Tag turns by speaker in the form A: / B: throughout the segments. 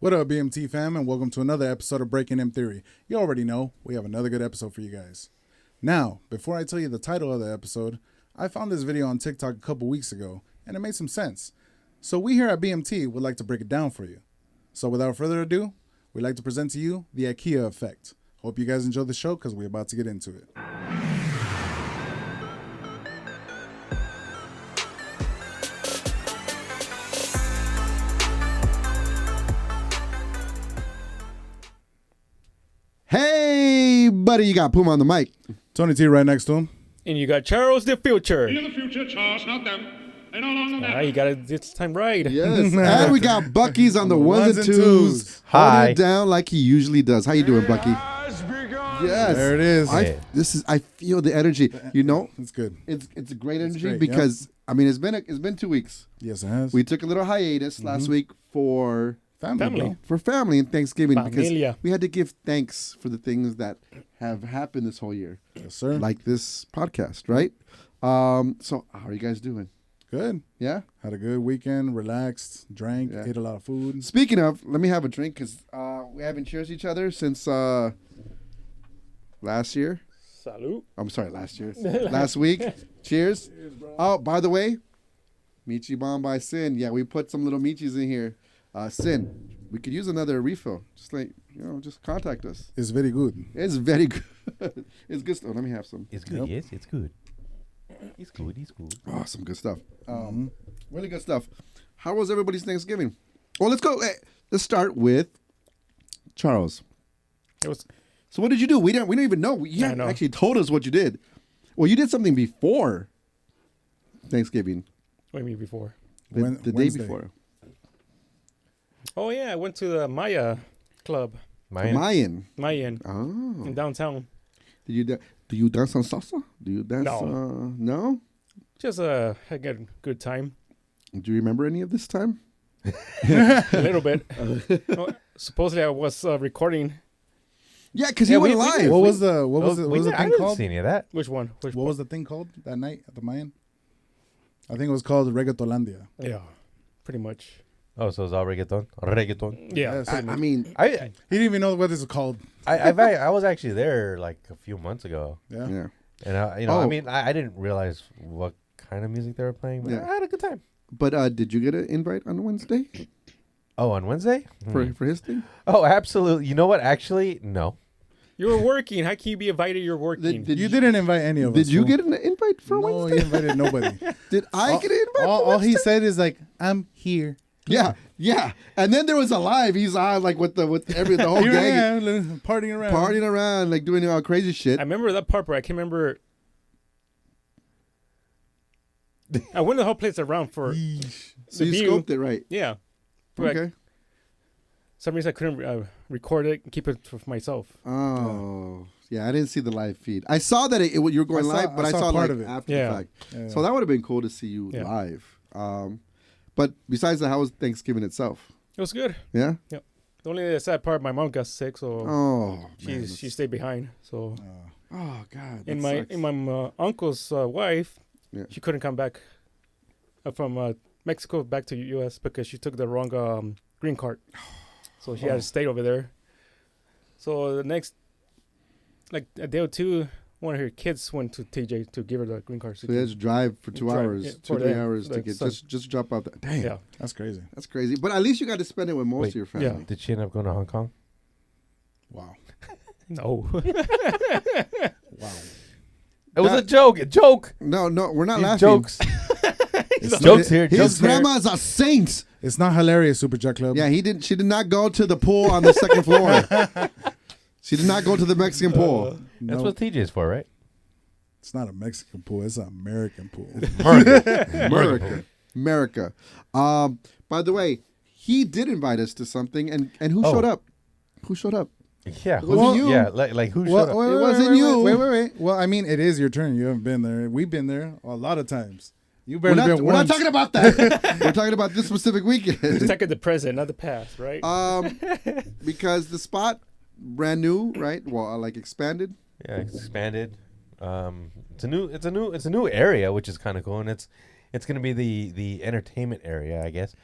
A: What up, BMT fam, and welcome to another episode of Breaking M Theory. You already know we have another good episode for you guys. Now, before I tell you the title of the episode, I found this video on TikTok a couple weeks ago, and it made some sense. So we here at BMT would like to break it down for you. So without further ado, we'd like to present to you the IKEA effect. Hope you guys enjoy the show because we're about to get into it.
B: Hey, buddy, you got Puma on the mic.
A: Tony T right next to him.
C: And you got Charles the Future.
D: You're the future, Charles, not them. They no longer
C: Ah, you got it this time right.
B: Yes, and we got Bucky's on the ones and twos.
E: Hi.
B: Holding it down like he usually does. How you doing, Bucky? Yes.
A: There it is.
B: I feel the energy. You know,
A: It's good.
B: it's a great energy
A: great,
B: because I mean it's been 2 weeks.
A: Yes, it has.
B: We took a little hiatus last week for
A: Family.
B: family and Thanksgiving
C: Familia.
B: because we had to give thanks for the things that have happened this whole year,
A: Yes, sir.
B: like this podcast, right? So how are you guys doing?
A: Good.
B: Yeah.
A: Had a good weekend, relaxed, drank,
B: Yeah.
A: ate a lot of food.
B: Speaking of, let me have a drink because we haven't cheersed each other since last year.
C: Salud.
B: I'm sorry, last year. Last week. Cheers. Oh, by the way, Michi Bomb by Sin. Yeah, we put some little Michis in here. Sin, we could use another refill. Just contact us.
A: It's very good.
B: It's very good. It's good stuff. Let me have some.
E: It's good.
A: Yep.
E: Yes, it's good. It's good. It's good.
B: Oh, some good stuff. Really good stuff. How was everybody's Thanksgiving? Well, let's go. Let's start with Charles.
C: It was
B: So what did you do? We didn't even know. You haven't
C: know.
B: actually told us what you did. Well, you did something before Thanksgiving.
C: what do you mean before?
B: The day
A: Wednesday.
B: before.
C: Oh yeah, I went to the Maya Club,
B: Mayan.
C: Mayan,
B: Oh.
C: in downtown.
B: Did you do you dance on salsa? Do you dance?
C: No.
B: No?
C: Just had a good time.
B: Do you remember any of this time?
C: A little bit. Well, supposedly I was recording.
B: Yeah, because
C: Yeah,
B: you went
C: we
B: live.
C: did.
A: What was the
E: I
A: thing
E: didn't
A: called?
E: see any of that.
C: Which one? Which
A: What was the thing called that night at the Mayan? I think it was called Reggaetolandia.
C: Yeah, pretty much.
E: Oh, so it's all reggaeton. Reggaeton.
C: Yeah.
A: Yes.
B: I mean,
E: I
A: He didn't even know what this was called.
E: I was actually there like a few months ago,
A: Yeah.
B: yeah.
E: and
B: Oh.
E: I mean, I didn't realize what kind of music they were playing, but
B: Yeah.
E: I had a good time.
B: But did you get an invite on Wednesday
E: Oh, on Wednesday?
B: for his thing?
E: Oh, absolutely. You know what? Actually, no.
C: You were working. How can you be invited? You're working.
B: Did
A: You didn't invite any of us.
B: Did you
A: fool.
B: get an invite for
A: No,
B: Wednesday?
A: he invited nobody.
B: Did I get an invite?
A: all,
B: for
A: all he
B: Wednesday?
A: said is like, "I'm here."
B: Yeah. And then there was a live. He's on like with the whole
A: Here I
B: gang
A: am, partying around.
B: partying around, like doing all crazy shit.
C: I remember that part, but I can't remember. I went the whole place around for
B: So you
C: view.
B: scoped it right.
C: Yeah. But
B: Okay.
C: some reason I couldn't record it and keep it for myself.
B: Oh, yeah. I didn't see the live feed. I saw that you were going
A: I saw-
B: live, but
A: I
B: I
A: saw
B: saw
A: part
B: like
A: of it.
B: after
C: Yeah.
B: the fact.
A: Yeah.
B: So that would have been cool to see you
C: Yeah.
B: live. But besides that, how was Thanksgiving itself?
C: It was good.
B: Yeah.
C: The only sad part, my mom got sick, so
B: Oh,
C: she stayed behind. So
B: Oh God.
C: and
B: that sucks.
C: my uncle's wife,
B: Yeah.
C: she couldn't come back from Mexico back to U.S. because she took the wrong green card, so she had to stay over there. So the next, like a day or two, one of her kids went to TJ to give her the green card.
B: So you had to drive for 2
C: Drive,
B: hours,
C: yeah,
B: 2
C: for
B: 3
C: the-
B: hours to
C: the
B: get
C: son.
B: just drop out. Damn,
C: Yeah.
A: That's crazy.
B: that's crazy. But at least you got to spend it with most
E: Wait,
B: of your
C: yeah.
B: family.
E: Did she end up going to Hong Kong?
A: Wow.
C: No.
A: Wow.
E: It was a joke. A joke.
B: No, we're not
E: These
B: laughing.
E: jokes.
A: It's
E: Jokes
A: not,
E: here.
B: His
E: Jokes here.
B: grandma's a saint.
A: It's not hilarious, Super Jet Club.
B: Yeah, she did not go to the pool on the second floor. She did not go to the Mexican pool.
A: No,
E: That's what TJ's for, right?
A: it's not a Mexican pool. It's an American pool.
B: America. By the way, he did invite us to something, and who
E: Oh.
B: showed up? Who showed up?
E: Yeah.
B: It wasn't you.
E: Yeah. Like who
A: Well,
E: showed up?
A: wait,
B: It
A: wait,
B: wasn't
A: wait,
B: you.
A: Wait. Well, I mean, it is your turn. You haven't been there. We've been there a lot of times. You
B: We're
A: barely
B: not,
A: been
B: we're not
A: once.
B: talking about that. We're talking about this specific
C: Just
B: weekend.
C: take the present, not the past, right?
B: Because the spot, brand new, right? Well, like expanded.
E: Yeah, it's expanded. It's a new area, which is kind of cool, and it's gonna be the entertainment area, I guess.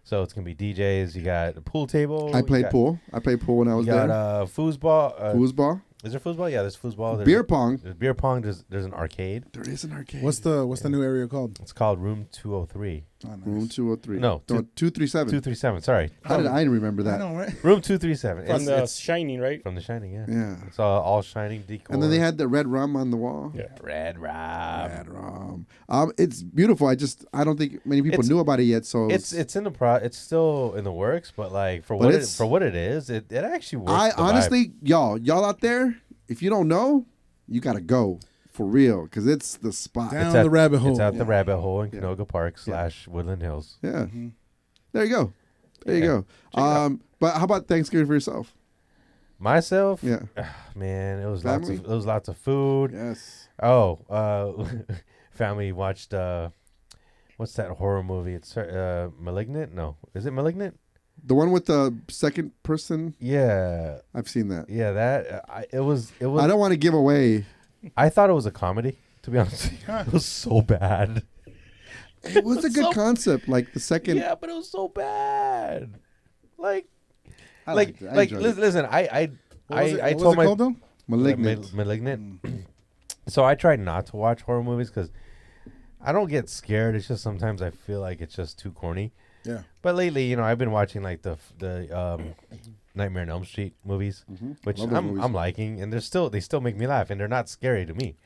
E: So it's gonna be DJs. You got a pool table.
B: I played pool. I played pool when I was
E: You
B: there.
E: got foosball.
B: Foosball.
E: Is there foosball? Yeah, there's foosball. There's
B: Beer pong.
E: There's beer pong. There's an arcade.
B: There is an arcade.
A: What's the new area called?
E: It's called Room 203.
A: Oh, nice.
B: Room 203?
E: No,
B: 237.
E: 237. Sorry,
B: How did I remember
A: I
B: that?
A: know, right?
E: Room 237.
C: From the
E: It's
C: Shining, right?
E: from The Shining. Yeah.
B: Yeah.
E: It's all shining decor.
B: And then they had the red rum on the wall.
C: Yeah.
E: Red Rob.
B: Red rum. It's beautiful. I don't think many people
E: It's-
B: knew about it yet. So
E: It's in the it's still in the works, but like for
B: But
E: what it is, it actually works.
B: I
E: the vibe.
B: honestly, y'all out there, if you don't know, you gotta go for real because it's the spot.
A: Down
E: It's at
A: the rabbit hole.
E: It's at the rabbit hole in
B: Yeah.
E: Canoga Park / Woodland Hills.
B: Yeah. There you go. There you
E: Yeah.
B: go. But how about Thanksgiving for yourself?
E: Myself,
B: Yeah.
E: man, it was
B: Family?
E: lots of food.
B: Yes.
E: Oh, family watched what's that horror movie? It's Malignant. No, is it Malignant?
B: The one with the second person.
E: Yeah,
B: I've seen that.
E: yeah. That it was.
B: I don't want to give away.
E: I thought it was a comedy. To be honest, with you. It was so bad.
B: It was a good
E: So-
B: concept. Like the second.
E: Yeah, but it was so bad. Like,
B: I
E: like,
B: liked it. I
E: like.
B: enjoyed it.
E: Listen, I
A: What was it,
E: I
A: what
E: told
A: was it
E: my
A: called though?
B: Malignant.
E: Malignant. So I try not to watch horror movies because I don't get scared. It's just sometimes I feel like it's just too corny.
A: Yeah.
E: But lately, I've been watching like the Nightmare on Elm Street movies, which
B: Love those movies.
E: I'm liking, and they still make me laugh, and they're not scary to me.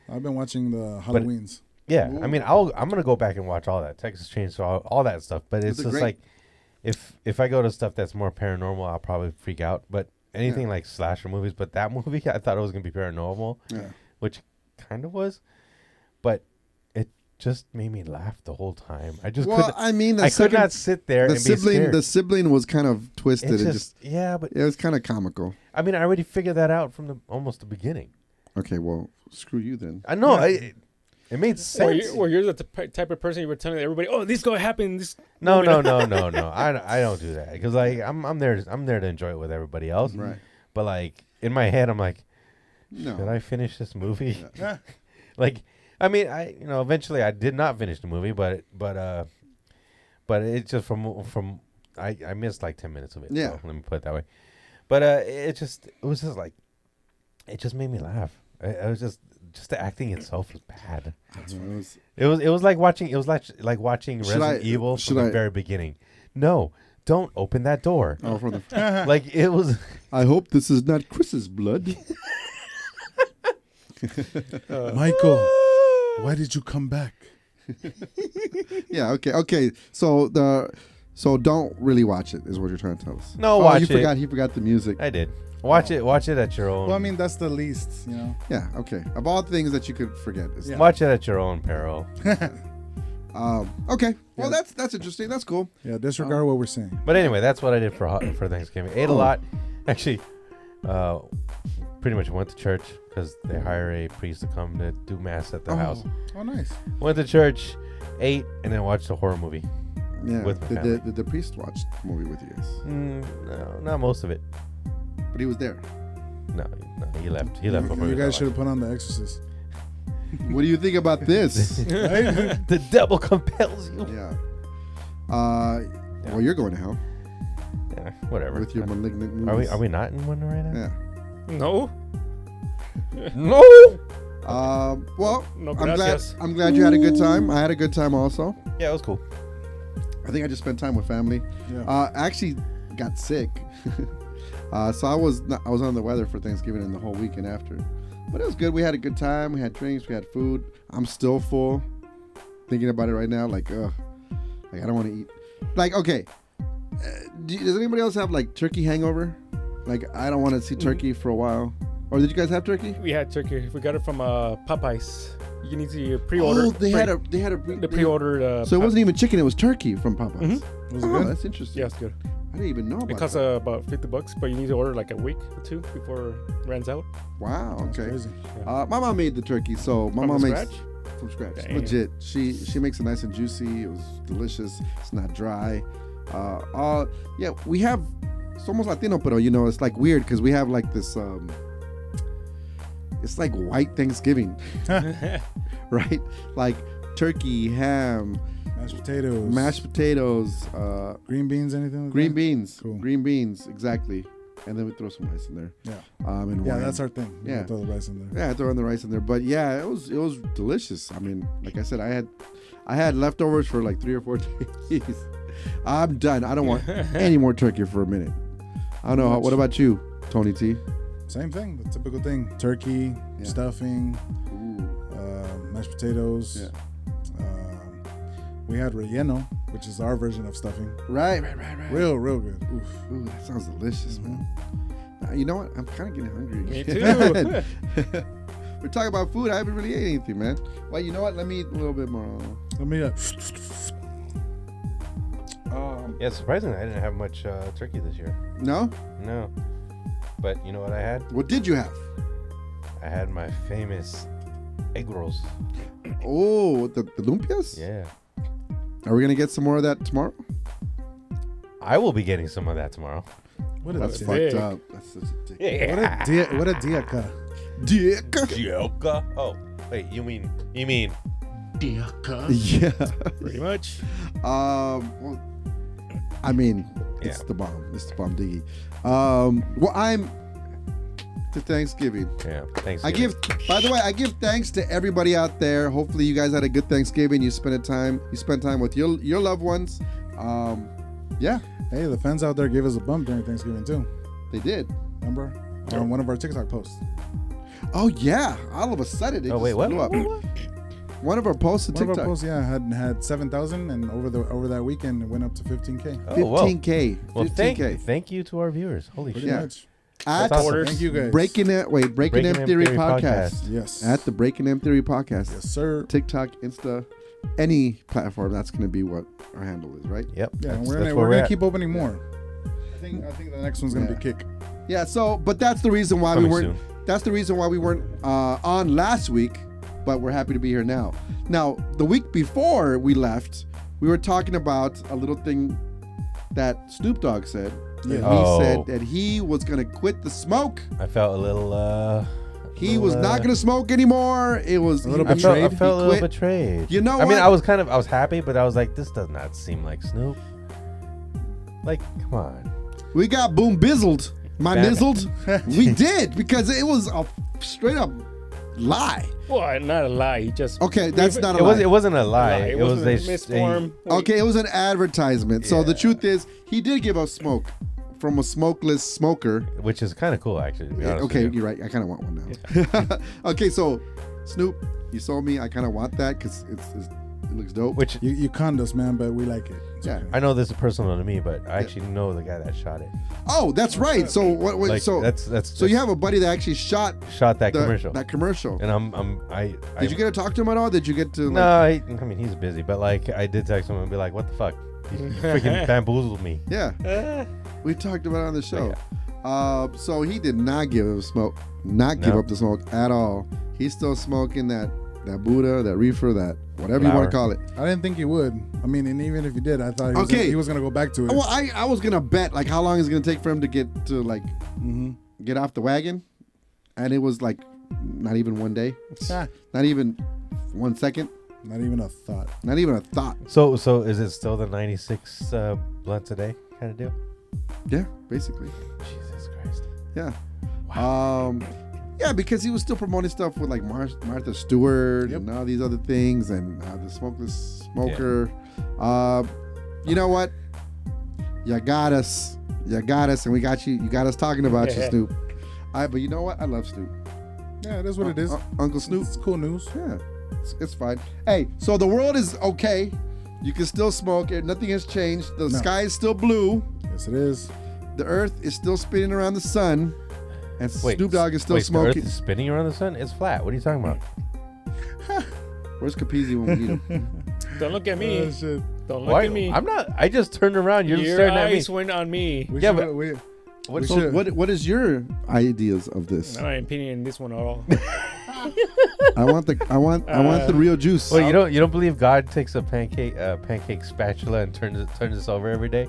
A: I've been watching the Halloweens.
E: Yeah, I mean, I'm gonna go back and watch all that Texas Chainsaw, all that stuff. But it's
B: Those are
E: just
B: great.
E: like if I go to stuff that's more paranormal, I'll probably freak out. But anything like slasher movies, but that movie, I thought it was gonna be paranormal,
B: Yeah.
E: which kind of was, but it just made me laugh the whole time. I just
B: Well,
E: couldn't.
B: I mean,
E: I could not sit there and be scared.
B: the sibling was kind of twisted.
E: It's
B: It
E: just, yeah, but
B: it was kind of comical.
E: I mean, I already figured that out from almost the beginning.
B: Okay, well, screw you then.
E: I know. It made
C: Or,
E: sense.
C: you're the type of person you were telling everybody, oh, this gonna happen. This
E: No. I don't do that because like I'm there to enjoy it with everybody else.
B: Right.
E: But like in my head, I'm like,
B: No.
E: should I finish this movie?
A: Yeah.
E: Like, I mean, eventually I did not finish the movie, but it just from I missed like 10 minutes of it.
B: Yeah.
E: So let me put it that way. But it was just like, it just made me laugh. I was just the acting itself was bad. It was like watching watching
B: Should
E: Resident
B: I-
E: Evil
B: should
E: from the
B: I-
E: very beginning. No, don't open that door.
B: Oh, from the.
E: Like it was.
B: I hope this is not Chris's blood.
A: Michael, why did you come back?
B: Yeah. Okay. So don't really watch it. Is what you're trying to tell us.
E: No, watch
B: you
E: it.
B: forgot. He forgot the music.
E: I did. Watch it at your own.
A: Well, I mean, that's the least,
B: Yeah. Okay. Of all things that you could forget. Is
A: Yeah.
E: Watch it at your own peril.
B: Okay. Well, that's interesting. That's cool.
A: Yeah, disregard what we're saying.
E: But anyway, that's what I did for Thanksgiving. Ate a lot. Actually, pretty much went to church because they hire a priest to come to do mass at the house.
A: Oh, nice.
E: Went to church, ate, and then watched a horror movie.
B: Yeah.
E: With my
B: Did
E: family.
B: the priest watch the movie with you guys?
E: No, not most of it.
B: But he was there.
E: No, he left. He left before
A: You
E: we
A: guys should
E: left.
A: have put on The Exorcist.
B: What do you think about this?
E: The devil compels you.
B: Yeah. Well, you're going to hell
E: Yeah, whatever.
B: with your malignant movies.
E: Are we not in one right now?
B: Yeah.
C: no,
E: No.
B: Well,
C: no,
B: I'm
C: gracias.
B: glad you had a good time. I had a good time also.
E: Yeah, it was cool.
B: I think I just spent time with family.
A: Yeah.
B: I actually got sick, so I was on the weather for Thanksgiving and the whole weekend after. But it was good. We had a good time. We had drinks. We had food. I'm still full. Thinking about it right now, like I don't want to eat. Like, okay, does anybody else have like turkey hangover? Like, I don't want to see turkey for a while. Or did you guys have turkey?
C: We had turkey. We got it from Popeyes. You need to pre-order.
B: Oh, they had a
C: the pre-ordered.
B: So it wasn't even chicken; it was turkey from Popeyes.
A: Was it
B: Oh,
A: good?
B: that's interesting.
C: Yeah, it's good.
B: I didn't even know about
C: It costs
B: that.
C: about $50, but you need to order like a week or two before it runs out.
B: Wow.
A: That's
B: Okay.
A: crazy.
B: My mom made the turkey, so my
C: From
B: mom
C: the
B: makes
C: scratch?
B: from scratch.
C: Dang.
B: Legit. She makes it nice and juicy. It was delicious. It's not dry. Yeah, we have somos Latino, pero it's like weird because we have like this. It's like white Thanksgiving, right? Like turkey, ham,
A: mashed potatoes, green beans, anything like
B: green
A: that?
B: beans,
A: Cool.
B: green beans, exactly. And then we throw some rice in there.
A: Yeah.
B: And
A: Yeah,
B: wine.
A: that's our thing. We
B: Yeah.
A: throw the rice in there.
B: Yeah, throwing the rice in there. But yeah, it was delicious. I mean, like I said, I had leftovers for like 3 or 4 days. I'm done. I don't want any more turkey for a minute. I don't know. What about you, Tony T?
A: Same thing, the typical thing. Turkey, stuffing, mashed potatoes.
B: Yeah.
A: We had relleno, which is our version of stuffing.
B: Right.
A: Real good. Oof.
B: Ooh, that sounds delicious, man. You know what? I'm kind of getting hungry.
C: Me
B: again.
C: too.
B: We're talking about food. I haven't really ate anything, man. Well, you know what? Let me eat a little bit more.
A: Let me.
E: Yeah, surprisingly, I didn't have much turkey this year.
B: No?
E: No. But you know what I had?
B: What did you have?
E: I had my famous egg rolls.
B: Oh, the lumpias?
E: Yeah.
B: Are we going to get some more of that tomorrow?
E: I will be getting some of that tomorrow.
A: What a
B: That's
A: dick.
B: fucked
C: Big.
B: up. That's such a dick.
E: Yeah.
A: What a diaca.
B: Dick.
E: Joker. Oh, wait, you mean
A: Diaca.
B: Yeah.
C: Pretty much.
B: Well, I mean, it's
E: Yeah.
B: the bomb. It's the bomb diggy. Well, I'm to Thanksgiving.
E: Yeah, thanks.
B: By the way, I give thanks to everybody out there. Hopefully you guys had a good Thanksgiving. You spent time with your loved ones. Yeah,
A: Hey, the fans out there gave us a bump during Thanksgiving too.
B: they did.
A: Remember? On one of our TikTok posts.
B: Oh yeah, all of a sudden it
E: Oh wait, what?
B: blew up. One of our posts on
A: One of
B: TikTok.
A: our posts, had 7,000, and over that weekend it went up to 15K.
E: Oh, whoa.
B: 15K.
E: Well,
B: 15K.
E: thank you to our viewers. Holy
A: Pretty
E: shit.
B: Yeah.
A: much.
B: At
E: That's awesome.
A: Thank you guys.
B: Breaking M Theory podcast.
A: Yes.
B: At the Breaking M Theory podcast.
A: Yes, sir.
B: TikTok, Insta, any platform. That's going to be what our handle is, right?
E: Yep.
A: Yeah,
E: that's
A: we're
E: where
A: gonna
E: at.
A: keep opening more. I think the next one's gonna be Kick.
B: Yeah. So, but that's the reason why
E: Coming
B: we weren't.
E: soon.
B: That's the reason why we weren't on last week, but we're happy to be here now. Now, the week before we left, we were talking about a little thing that Snoop Dogg said.
A: Yeah.
B: He
E: Oh.
B: said that he was gonna quit the smoke.
E: I felt a little.
B: He was not gonna smoke anymore. It was
A: A little
E: I
A: bit
E: felt, I
A: betrayed.
E: felt a
B: He
E: little
B: quit.
E: betrayed.
B: You know
E: I mean,
B: what?
E: I was happy, but I was like, this does not seem like Snoop. Like, come on.
B: We got boom bizzled. My
E: Damn it.
B: nizzled. We did because it was a straight up lie.
C: Well, not a lie. He just
B: Okay, that's not a
E: It
B: lie.
E: wasn't a lie.
C: It
E: It was
C: wasn't
E: a
C: a misform.
B: Okay, it was an advertisement. So the
E: Yeah.
B: truth is, he did give us smoke from a smokeless smoker.
E: which is kind of cool, actually. To be honest
B: Okay,
E: with you.
B: you're right. I kind of want one now. Okay, so Snoop, you sold me. I kind of want that because it looks dope.
E: Which
A: You conned us, man, but we like it. It's
B: Yeah.
A: okay.
E: I know this is personal to me, but I actually know the guy that shot it.
B: Oh, that's right. So what?
E: Like,
B: so
E: that's
B: you have a buddy that actually shot
E: shot that commercial,
B: That commercial.
E: and
B: Did you get to talk to him at all? Did you get to?
E: No, I mean he's busy, but like I did text him and be like, "What the fuck? You freaking bamboozled me."
B: Yeah. We talked about it on the show. So he did not give up smoke, give
E: No.
B: up the smoke at all. He's still smoking that Buddha, that reefer, that whatever you want to
E: Flower.
B: call it.
A: I didn't think you would. I mean, and even if you did, I thought
B: Okay.
A: he was gonna go back to it.
B: Well, I was gonna bet like how long is it gonna take for him to get to like get off the wagon, and it was like not even one day,
A: Ah,
B: not even 1 second,
A: not even a thought.
B: not even a thought.
E: So is it still the 96 blunts a day kind of deal?
B: Yeah, basically.
E: Jesus Christ.
B: Yeah. Yeah, because he was still promoting stuff with like Martha Stewart
A: Yep.
B: and all these other things, and the smokeless smoker. You know what? You got us, and we got you. You got us talking about you, Snoop. But you know what? I love Snoop.
A: Yeah, it is what it is.
B: Uncle Snoop.
A: It's cool news.
B: Yeah, it's fine. Hey, so the world is okay. You can still smoke. Nothing has changed. The sky is still blue.
A: Yes, it is.
B: The earth is still spinning around the sun. And
E: Wait,
B: Snoop Dogg is still
E: The
B: smoking.
E: Earth is spinning around the sun. It's flat. What are you talking about?
B: Where's Capizzi when we need him?
C: Don't look at me.
A: Oh, shit.
C: Don't look
E: Why?
C: at me.
E: I'm not. I just turned around. You're
C: Your
E: staring at me.
C: eyes went on me.
A: We
E: Yeah,
A: should-
E: but-
A: we
E: What-
B: So
A: should-
B: what is your ideas of this?
C: I'm not opinion in this one at all.
B: I want the real juice.
E: Well, you don't believe God takes a pancake spatula and turns this over every day?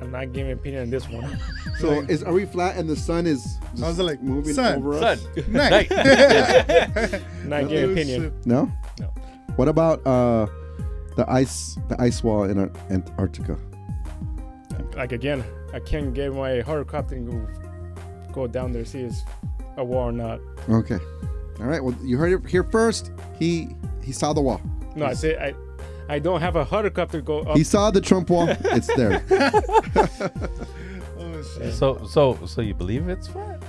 C: I'm not giving opinion on this one.
B: So are we flat and the sun is just
A: I was like,
B: moving
A: sun,
B: over
E: Son,
B: us?
A: Night.
C: Not giving opinion.
B: No?
C: No.
B: What about the ice wall in Antarctica?
C: Like again, I can't get my helicopter and go down there see it's a wall or not.
B: Okay. All right. Well, you heard it here first. He saw the wall.
C: No, I say I don't have a helicopter go up.
B: He saw the Trump wall. It's there.
A: Oh shit.
E: So you believe it's flat?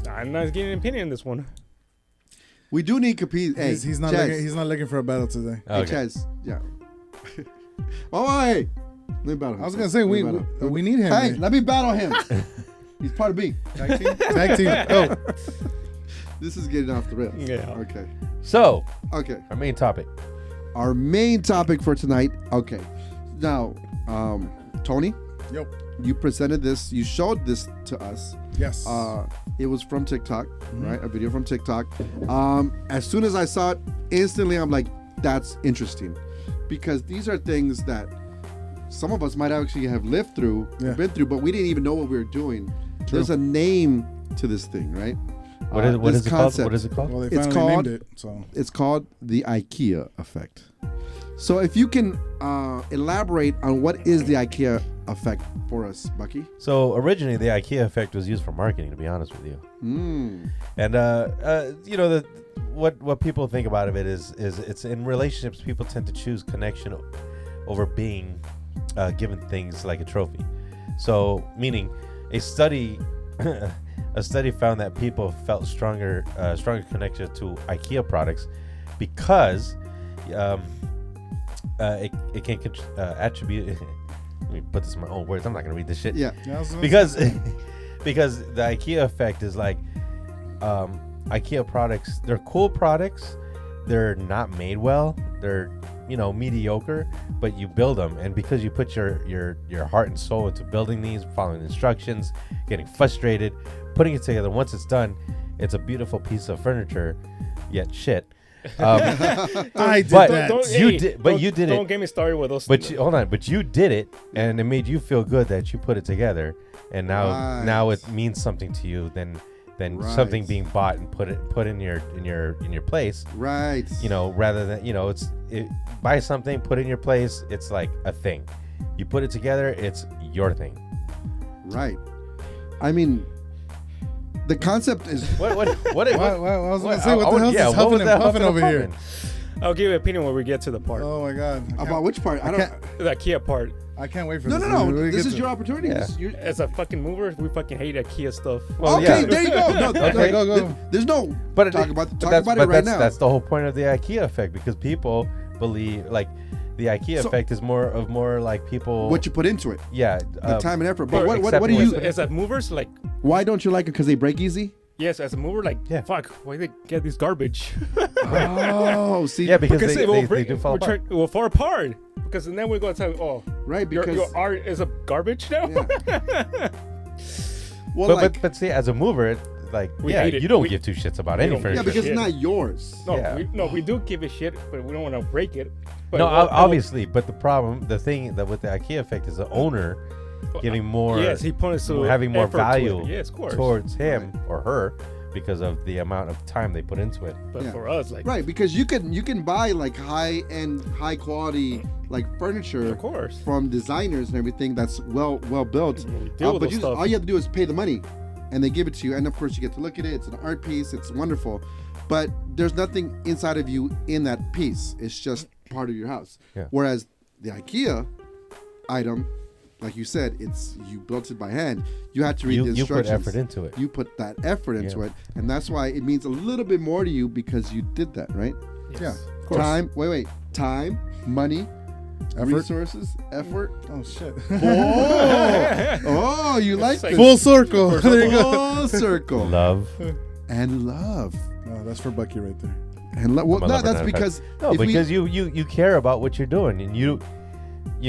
C: I'm not getting an opinion on this one.
B: We do need compete. Hey,
A: He's not
B: Chaz.
A: looking. He's not looking for a battle today.
B: Hey,
E: Okay.
B: Chaz. Yeah. Oh, hey. Let me battle him.
A: I was gonna say we need him.
B: Hey,
A: man.
B: let me battle him. He's part of me.
A: Tag team. Tag team. Oh,
B: This is getting off the rails.
C: Yeah.
B: Okay.
E: So
B: Okay.
E: our main topic.
B: Our main topic for tonight. Okay. Now, Tony,
A: yep.
B: you presented this. You showed this to us.
A: Yes.
B: It was from TikTok, right? A video from TikTok. As soon as I saw it, instantly I'm like, that's interesting, because these are things that some of us might actually have lived through,
A: Yeah.
B: been through, but we didn't even know what we were doing. There's a name to this thing, right?
E: What is
B: this
E: it called?
B: concept.
E: What is it called?
A: well, they
B: it's
A: finally
B: called-
A: named it. So
B: It's called the IKEA effect. So if you can elaborate on what is the IKEA effect for us, Bucky.
E: So originally, the IKEA effect was used for marketing. To be honest with you, and you know what people think about it is it's in relationships. People tend to choose connection over being given things like a trophy. So meaning a study. A study found that people felt stronger connection to IKEA products because it can attribute. Let me put this in my own words. I'm not gonna read this shit.
B: Yeah.
A: yeah, I was gonna
E: Because
A: say-
E: because the IKEA effect is like IKEA products. They're cool products. They're not made well. They're mediocre, but you build them, and because you put your heart and soul into building these, following the instructions, getting frustrated, putting it together. Once it's done, it's a beautiful piece of furniture. Yet shit.
A: I did
E: but
A: that.
E: you did it.
C: Don't get me started with those.
E: But hold on, but you did it, and it made you feel good that you put it together, and now it means something to you than something
B: Right.
E: being bought and put in your place.
B: Right.
E: Rather than buy something, put it in your place. It's like a thing. You put it together, it's your thing.
B: Right. I mean, the concept is
E: What?
A: Well, I was gonna say, what the hell is
E: yeah,
A: this
E: what
A: huffing
E: was
A: and
E: that
A: puffing
E: huffing
A: over
E: and
A: here?
E: puffing?
C: I'll give you an opinion when we get to the part.
A: Oh my god.
B: about which part? I don't.
C: The IKEA part.
A: I can't wait for
B: No,
A: this.
B: no,
A: When
B: no.
A: we
B: This
A: get
B: is
A: to-
B: your opportunity.
E: Yeah.
B: This is your,
C: As a fucking mover, we fucking hate IKEA stuff.
E: Well,
B: okay,
E: yeah.
B: there you go. No,
E: Okay,
A: go.
B: There's no.
E: But
B: talk about it
E: that's
B: right now.
E: That's the whole point of the IKEA effect, because people believe like the IKEA
B: So-
E: effect is more like people.
B: What you put into it,
E: Yeah,
B: the time and effort. But what do
E: accepting
B: you?
C: As a movers, like
B: Why don't you like it? Because they break easy.
C: yes, as a mover, like
E: Yeah.
C: fuck, why they get this garbage?
B: Oh, see.
E: Yeah, because
C: Because
E: they,
C: it will
E: they,
C: break,
E: they do fall apart.
C: it will fall apart. Because then we're going to tell, oh,
B: right,
C: your
B: because
C: art is a garbage now.
B: yeah. Well,
E: But,
B: like,
E: but see, as a mover, it's like
C: We
E: yeah,
C: hate it.
E: you don't
C: We-
E: give two shits about
C: we
E: any
C: don't-
E: furniture.
B: yeah, because
C: shit.
B: it's not yours.
C: No,
E: Yeah.
C: we do give a shit, but we don't want to break it. But
E: no,
C: we'll-
E: obviously, but the thing that with the IKEA effect is the owner giving more,
C: Yes, he points to
E: having more
C: effort to it.
E: value
C: Yes, of course.
E: towards him or her because of the amount of time they put into it.
C: But
B: Yeah.
C: for us, like,
B: Right, because you can buy like high end, high quality like furniture
C: of course.
B: from designers and everything that's well built.
C: We deal with
B: But
C: those stuff.
B: all you have to do is pay the money, and they give it to you. And of course, you get to look at it. It's an art piece. It's wonderful, but there's nothing inside of you in that piece. It's just part of your house.
E: Yeah.
B: Whereas the IKEA item, like you said, it's you built it by hand. You had to read the
E: You put
B: instructions.
E: effort into it.
B: You put that effort into
E: Yeah.
B: it, and that's why it means a little bit more to you because you did that, right?
C: Yes.
A: Yeah, of course.
B: Time, money,
A: Effort.
B: resources, effort.
A: Oh shit.
B: Oh, you like
C: It's like
B: this.
A: Full circle. There you go.
B: Full circle.
E: Love.
B: And love.
A: Oh, that's for Bucky right there.
B: And well,
E: I'm a
B: no,
E: lover,
B: that's
E: not a
B: because
E: No,
B: if we-
E: because you care about what you're doing, and you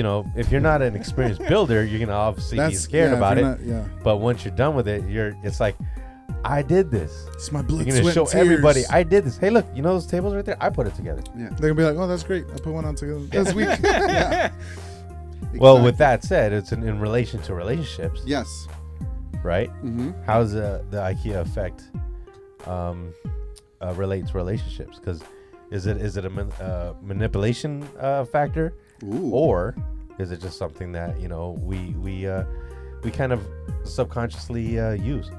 E: know, if you're not an experienced builder, you're gonna obviously be scared
A: yeah, if
E: about it.
A: you're not- yeah,
E: But once you're done with it, it's like, I did this.
A: it's my blood,
E: You're gonna
A: sweat,
E: show
A: and tears.
E: everybody I did this. Hey, look, you know those tables right there? I put it together.
B: yeah.
A: They're gonna be like, oh, that's great. I put one on together this week.
B: Yeah.
E: Well,
B: Exactly.
E: with that said, it's in relation to relationships,
B: Yes.
E: right?
B: Mm-hmm.
E: How's the IKEA effect relate to relationships? Because Is it a manipulation factor,
B: Ooh.
E: or is it just something that we kind of subconsciously use?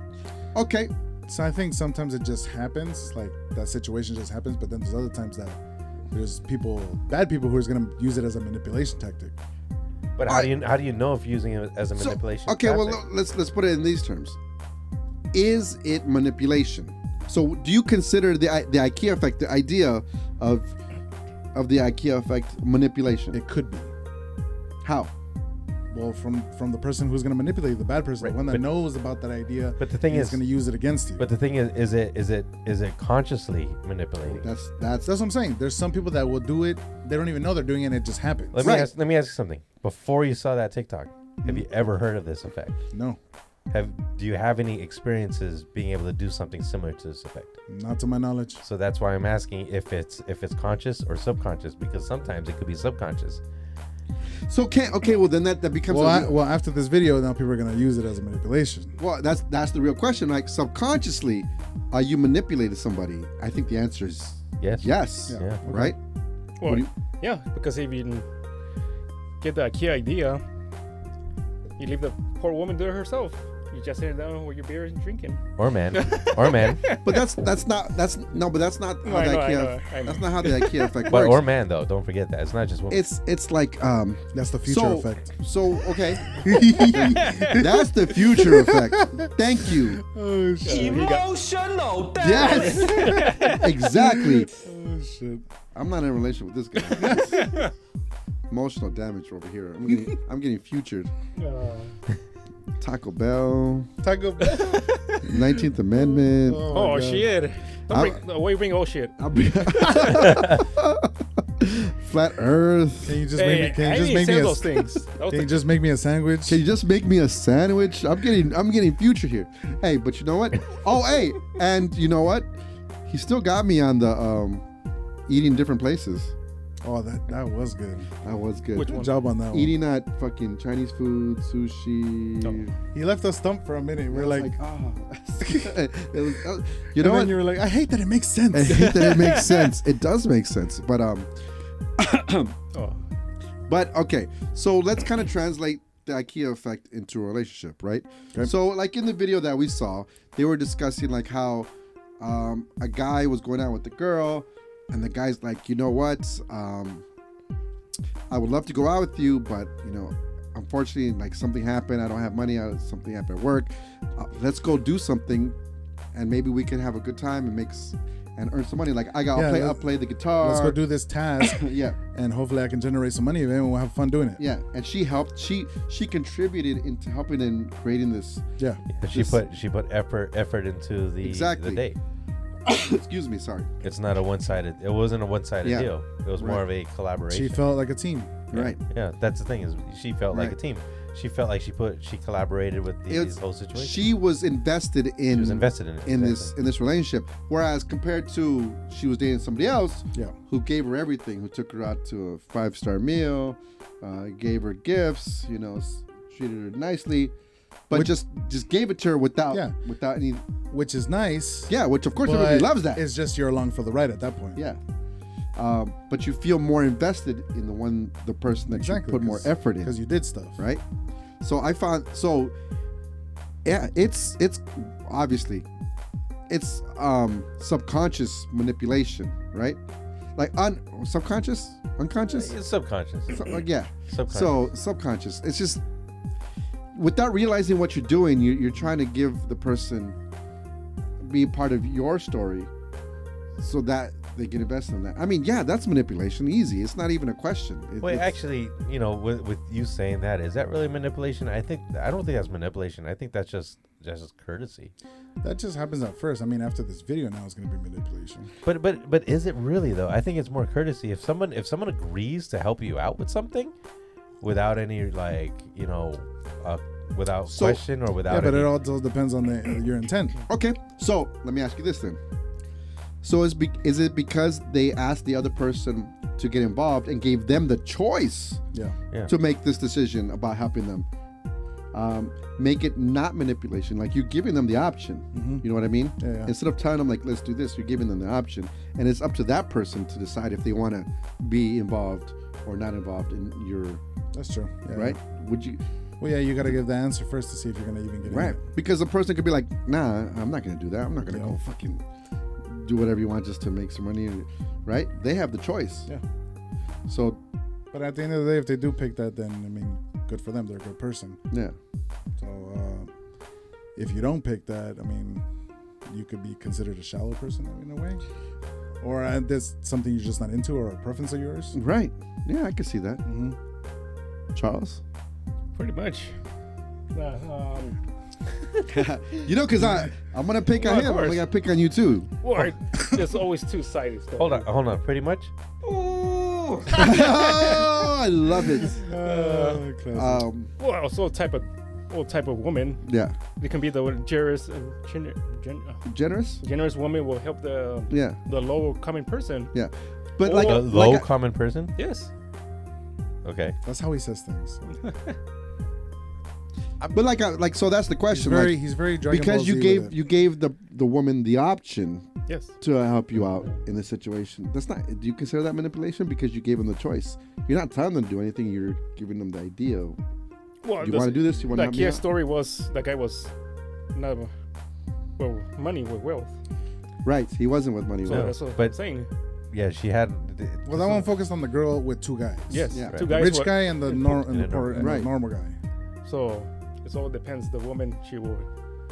B: Okay.
A: So I think sometimes it just happens, like that situation just happens, but then there's other times that there's bad people who are going to use it as a manipulation tactic.
E: But how do you know if you're using it as a manipulation?
B: Okay,
E: tactic?
B: well let's put it in these terms. Is it manipulation? So do you consider the IKEA effect, the idea of the IKEA effect, manipulation?
A: It could be.
B: How?
A: Well, from the person who's going to manipulate, the bad person,
E: Right,
A: the one that
E: but-
A: knows about that idea.
E: But the thing
A: is
E: is,
A: going to use it against you.
E: But the thing is it consciously manipulating?
B: That's
A: That's what I'm saying. There's some people that will do it. They don't even know they're doing it, and it just happens.
E: Let me ask you something. Before you saw that TikTok, have you ever heard of this effect?
A: No,
E: Do you have any experiences being able to do something similar to this effect?
A: not to my knowledge.
E: So that's why I'm asking if it's conscious or subconscious, because sometimes it could be subconscious.
B: so okay. Well, then that becomes
A: Well, after this video, now people are going to use it as a manipulation.
B: well. That's the real question. Like subconsciously, are you manipulating somebody? I think the answer is
E: Yes.
B: yes.
A: Yeah.
E: Yeah.
B: Right.
C: Well,
B: What do you-
C: yeah, because if you get the IKEA idea, you leave the poor woman do it herself. You just sit down with your beer and drinking.
E: Or man.
B: But that's not how
C: No,
B: the
C: I know,
B: IKEA.
C: I know.
B: That's not how the IKEA effect
E: But
B: works.
E: or man though, don't forget that. It's not just women.
B: It's like
A: That's the future
B: so,
A: effect.
B: So okay, that's the future effect. Thank you.
A: Oh shit!
F: Emotional
B: Yes, exactly.
A: Oh shit!
B: I'm not in a relationship with this guy. Emotional damage over here. I'm getting futured. Taco Bell,
A: Taco Bell.
B: 19th Amendment.
A: my
C: Oh
A: God.
C: shit! Why you bring oh shit?
B: I'll be Flat Earth.
A: Can you just
C: Hey,
A: make me? Can
C: I
A: you just
C: didn't
A: make
C: say
A: me a?
C: those things. That was
A: Can you
C: the-
A: just make me a sandwich?
B: Can you just make me a sandwich? I'm getting future here. Hey, but you know what? Oh, hey, and you know what? He still got me on the eating different places.
A: Oh, that was good.
B: That was good.
C: Which
A: Good
C: one?
A: job on that one.
B: Eating at fucking Chinese food, sushi.
C: Oh.
A: He left us stumped for a minute. We're like,
B: oh.
A: and
B: You know
A: then
B: what?
A: you were like, I hate that it makes sense.
B: I hate that it makes sense. It does make sense, but
C: Oh.
B: But okay, so let's kind of translate the IKEA effect into a relationship, right?
A: Okay.
B: So like in the video that we saw, they were discussing like how a guy was going out with the girl, and the guy's like, you know what? I would love to go out with you, but you know, unfortunately, like something happened. I don't have money. Something happened at work. Let's go do something, and maybe we can have a good time and earn some money. Like I'll play the guitar.
A: Let's go do this task,
B: Yeah.
A: and hopefully I can generate some money, and we'll have fun doing it.
B: Yeah, and she helped. She contributed into helping in creating this.
A: Yeah.
E: She put effort into the
B: Exactly.
E: the date.
B: Excuse me, sorry.
E: It wasn't a one-sided
B: Yeah.
E: deal. It was more
B: Right.
E: of a collaboration.
A: She felt like a team.
B: Right.
E: Yeah, that's the thing is she felt like a
B: Right.
E: team. She felt like she collaborated with
B: It's-
E: the whole situation.
B: She was invested in.
E: She was invested in it. exactly.
B: this relationship, whereas compared to she was dating somebody else
A: Yeah.
B: who gave her everything, who took her out to a 5-star meal, gave her gifts, you know, treated her nicely, but
A: Which-
B: just gave it to her without any.
A: Which is nice.
B: Yeah, which of course
A: but
B: everybody loves that.
A: It's just you're along for the ride at that point.
B: Yeah. But you feel more invested in the person that
A: Exactly.
B: you put more effort in,
A: Because you did stuff.
B: right? So I found yeah, it's obviously it's subconscious manipulation, right? Like subconscious, unconscious,
E: It's subconscious.
B: yeah.
E: Subconscious.
B: So subconscious. It's just without realizing what you're doing, you're trying to give the person be part of your story, so that they get invested in that. I mean, yeah, that's manipulation. Easy. It's not even a question.
E: Wait,
B: It's-
E: actually, you know, with you saying that, is that really manipulation? I don't think that's manipulation. I think that's just courtesy.
A: That just happens at first. I mean, after this video, now it's going to be manipulation.
E: But is it really though? I think it's more courtesy. If someone agrees to help you out with something, without any without
B: So-
E: question or without
A: Yeah, but
E: any,
A: it all depends on your intent.
B: Okay, so let me ask you this then. So is it because they asked the other person to get involved and gave them the choice
A: Yeah.
E: yeah.
B: to make this decision about helping them? make it not manipulation. Like you're giving them the option.
A: Mhm.
B: You know what I mean?
A: Yeah.
B: Instead of telling them like, let's do this, you're giving them the option, and it's up to that person to decide if they want to be involved or not involved in your
A: That's true. Yeah.
B: right. Would you?
A: Well, yeah, you got to give the answer first to see if you're gonna even get in
B: Right,
A: it.
B: because the person could be like, nah, I'm not gonna do that. I'm not gonna
A: Yeah.
B: go fucking do whatever you want just to make some money, right? They have the choice.
A: Yeah.
B: So
A: But at the end of the day, if they do pick that, then I mean, good for them. They're a good person.
B: yeah,
A: So if you don't pick that, I mean, you could be considered a shallow person in a way, or that's something you're just not into, or a preference of yours.
B: right. Yeah, I can see that.
A: Mm-hmm.
B: Charles,
C: Pretty much.
B: you know, because I'm gonna pick on
C: Well, of
B: him. I'm
C: course.
B: gonna pick on you too.
C: Well, there's always two sides.
E: Hold on. Pretty much.
C: Ooh.
B: Oh, I love it.
C: Well, also all type of woman.
B: Yeah,
C: They can be the generous,
B: generous.
C: generous woman will help the
B: Yeah,
C: low coming person.
B: yeah, but like,
E: A
C: Or-
E: low
B: like
E: common person.
C: Yes.
E: Okay.
A: That's how he says things.
B: so that's the
A: He's
B: question.
A: very,
B: Like,
A: he's very Dragon
B: because
A: Ball
B: you
A: Z
B: gave
A: with it.
B: you gave the woman the option
C: Yes.
B: to help you out in this situation. That's not. Do you consider that manipulation? Because you gave them the choice. You're not telling them to do anything. You're giving them the idea.
C: Well,
B: You want to do this? You want to
C: the
B: help me
C: Kia
B: out?
C: story was the guy was not money with wealth.
B: Right. He wasn't with money.
C: So
B: right?
C: that's what
E: But-
C: I'm saying.
E: Yeah, she had.
A: Well, that one focused on the girl with two guys.
C: Yes.
B: Yeah.
C: Two
A: The
C: guys.
A: rich
C: were-
A: guy and the,
E: And
A: the
E: the
B: right.
A: normal guy.
C: So it all depends. The woman, she will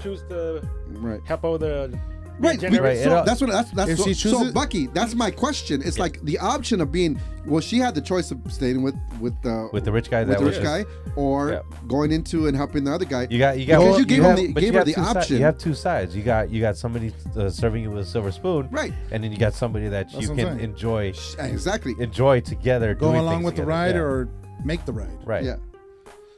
C: choose to
B: Right.
C: help out the
B: Right.
C: generous.
E: Right,
B: So
E: it-
B: that's what that's
A: If
B: so,
A: she
B: so
A: chooses-
B: Bucky, that's my question. It's like the option of being. Well, she had the choice of staying with the
E: With the rich guy.
B: with
E: That
B: the
E: was
B: rich
E: just-
B: guy, or
E: Yeah.
B: going into and helping the other guy.
E: You got.
B: Because you gave him the-
E: but
B: gave
E: you
B: her
E: have
B: the
E: two
B: option.
E: You have two sides. You got somebody serving you with a silver spoon,
B: Right.
E: and then you got somebody that
A: That's
E: you
A: what I'm
E: can
A: saying.
B: Exactly.
E: enjoy together.
A: Go
E: doing
A: along
E: things
A: with the
E: together.
A: ride
E: Yeah.
A: or make the ride.
E: Right.
B: Yeah.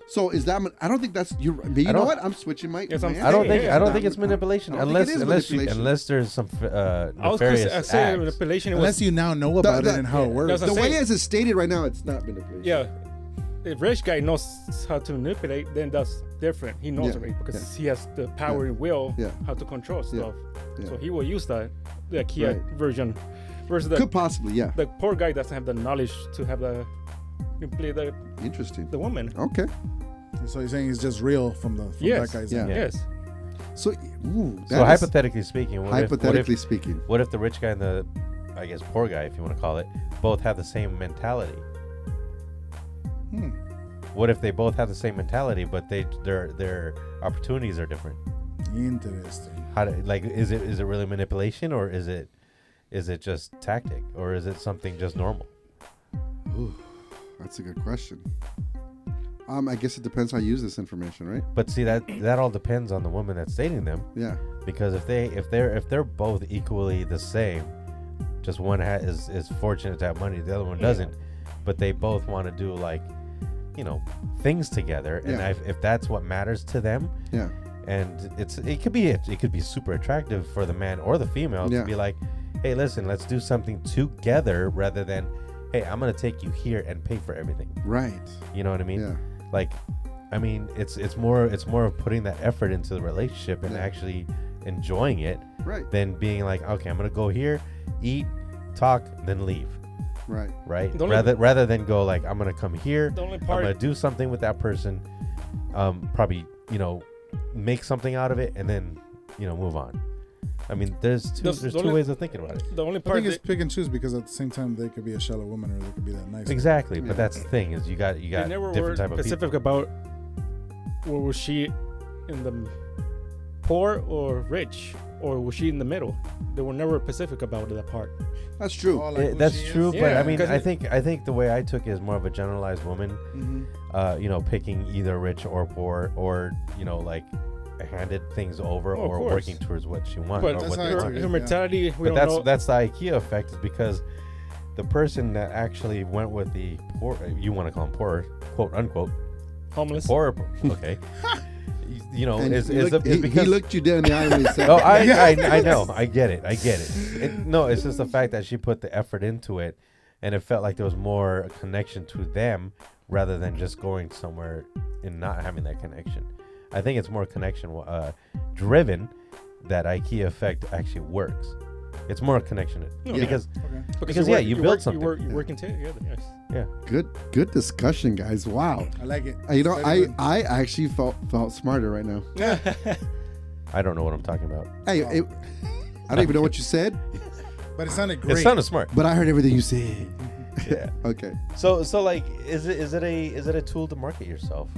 B: So is that? I don't think that's you. But you
E: I
B: know
E: don't-
B: what? I'm switching my.
C: Yes,
B: my
C: I'm
B: answer.
E: I don't
C: Yeah,
E: think.
C: yeah,
E: I don't
C: yeah.
E: think it's manipulation
B: I don't think it
E: unless
B: is manipulation.
E: unless there's some
C: I was
E: nefarious
C: gonna say
E: acts.
C: manipulation.
A: Unless you now know about
B: The-
A: it and how it works.
C: that's
B: The
C: I'm
B: way
C: saying-
B: as it's stated right now, it's not manipulation.
C: Yeah. The rich guy knows how to manipulate, then that's different. He knows
B: Yeah,
C: it because he has the power and will
B: Yeah.
C: how to control stuff.
B: Yeah.
C: So he will use that, the Kia
B: Right.
C: version, versus
B: Could possibly, yeah.
C: the poor guy doesn't have the knowledge to have the manipulate
B: Interesting.
C: the woman.
B: Okay.
A: So you're saying it's just real from
C: Yes.
A: that guy's
B: Yeah.
A: end.
C: Yes.
B: So,
E: So hypothetically speaking,
B: hypothetically speaking,
E: what if the rich guy and the, I guess, poor guy, if you want to call it, both have the same mentality?
A: Hmm.
E: What if they both have the same mentality, but their opportunities are different?
A: Interesting.
E: Is it really manipulation, or is it just tactic, or is it something just normal?
B: that's a good question. I guess it depends how you use this information, right?
E: But see, that all depends on the woman that's dating them,
B: Yeah.
E: because if they're both equally the same, just one is fortunate to have money, the other one doesn't, but they both want to do things together, and
B: Yeah.
E: if that's what matters to them,
B: Yeah.
E: and it could be super attractive for the man or the female
B: Yeah.
E: to be like, hey, listen, let's do something together rather than, hey, I'm gonna take you here and pay for everything.
B: Right.
E: You know what I mean?
B: Yeah.
E: It's more of putting that effort into the relationship and
B: Yeah.
E: actually enjoying it
B: Right.
E: than being like, okay, I'm gonna go here, eat, talk, then leave.
B: Right.
E: Right?
C: The only-
E: Rather than go like, I'm gonna come here,
C: The only
E: I'm
C: part,
E: gonna do something with that person, probably make something out of it, and then move on. I mean, there's two
C: The
E: two
C: only-
E: ways of thinking about it.
C: the only
A: I
C: part
A: think it's
C: that
A: pick and choose because at the same time they could be a shallow woman or they could be that nice.
E: Exactly,
B: Yeah.
E: but that's the thing is you got
C: they never were
E: different type of
C: specific
E: people.
C: about where was she in the poor or rich, or was she in the middle? They were never specific about that part.
B: That's true.
A: Oh, like who
E: That's
A: she is?
E: true, but
C: Yeah,
E: I mean,
C: because
E: I think the way I took it is more of a generalized woman,
A: Mhm.
E: picking either rich or poor, or handed things over,
C: Oh, of
E: or
C: course.
E: working towards what she wants,
C: But
E: or
A: that's
E: what
A: how
E: they
A: I
C: her,
A: took
E: want.
A: it.
C: her mentality, we
E: But
C: don't know.
E: that's the IKEA effect, is because the person that actually went with the poor, you want to call them poor, quote unquote,
C: homeless.
E: poor, okay,
B: And
E: is
B: he looked, he
E: because
B: looked you down in the eye when he said,
E: Oh, I know. I get it. No, it's just the fact that she put the effort into it, and it felt like there was more connection to them rather than just going somewhere and not having that connection. I think it's more connection driven that IKEA effect actually works. It's more connection because you build something.
C: You're working together. Yes.
E: Yeah.
B: Good discussion, guys. Wow.
A: I like it.
B: You know, I actually felt smarter right now.
E: I don't know what I'm talking about.
B: Hey, I don't even know what you said,
A: But it sounded great.
E: It sounded smart.
B: but I heard everything you said.
E: Yeah.
B: Okay.
E: So like, is it a tool to market yourself?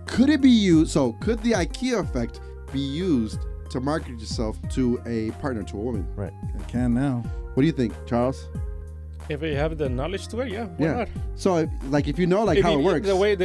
B: Could it be used? So could the IKEA effect be used to market yourself to a partner, to a woman?
E: Right.
A: I can now.
B: What do you think, Charles?
C: If you have the knowledge to it, why not?
B: So, if you know,
C: If
B: how
C: you-
B: it works.
C: the way-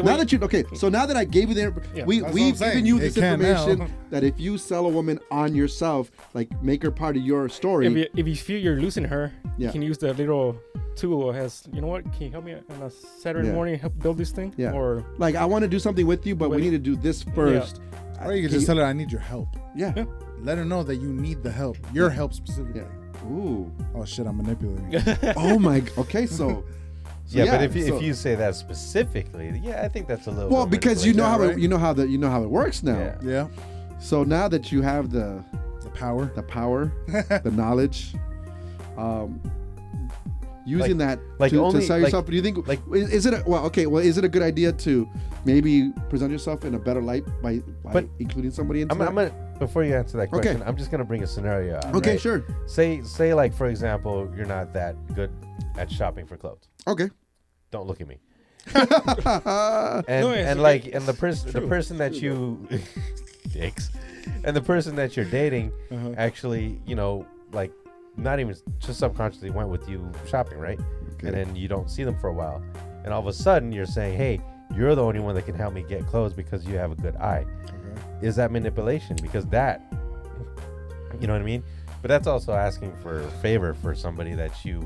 B: So now that I gave you the,
C: Yeah.
B: we've
A: That's what I'm
B: given
A: saying.
B: you
A: It
B: this
A: can
B: information
A: now.
B: that if you sell a woman on yourself, like make her part of your story.
C: If you feel you're losing her,
B: Yeah.
C: you can use the little tool. Has you know what? Can you help me on a Saturday
B: Yeah.
C: morning help build this thing?
B: Yeah.
C: Or
B: Like, I want to do something with you, but we
C: Wait.
B: need to do this first.
A: Or you can just tell her, I need your help.
B: Yeah.
C: Yeah.
A: Let her know that you need the help. Your help specifically.
B: Yeah. Ooh.
A: Oh, shit, I'm manipulating.
B: Oh my. Okay. So.
E: But if you say that specifically, I think that's a little.
B: Well,
E: bit
B: because you know how
A: right?
B: you know how it works now.
E: Yeah.
A: Yeah.
B: So now that you have the
A: Power.
B: power, the knowledge, using that
E: like
B: to
E: only-
B: sell
E: like-
B: yourself. Do you think
E: like-
B: is it is it a good idea to maybe present yourself in a better light by
E: But-
B: including somebody into
E: I'm
B: that?
E: gonna before you answer that
B: Okay.
E: question, I'm just gonna bring a scenario out.
B: Okay,
E: right?
B: sure.
E: Say like for example, you're not that good at shopping for clothes.
B: Okay.
E: Don't look at me.
C: No,
E: And the person that you dicks, and the person that you're dating actually, like not even just subconsciously went with you shopping, right?
B: Okay.
E: And then you don't see them for a while, and all of a sudden you're saying, hey, you're the only one that can help me get clothes because you have a good eye. Is that manipulation? Because that, you know what I mean? But that's also asking for a favor for somebody that you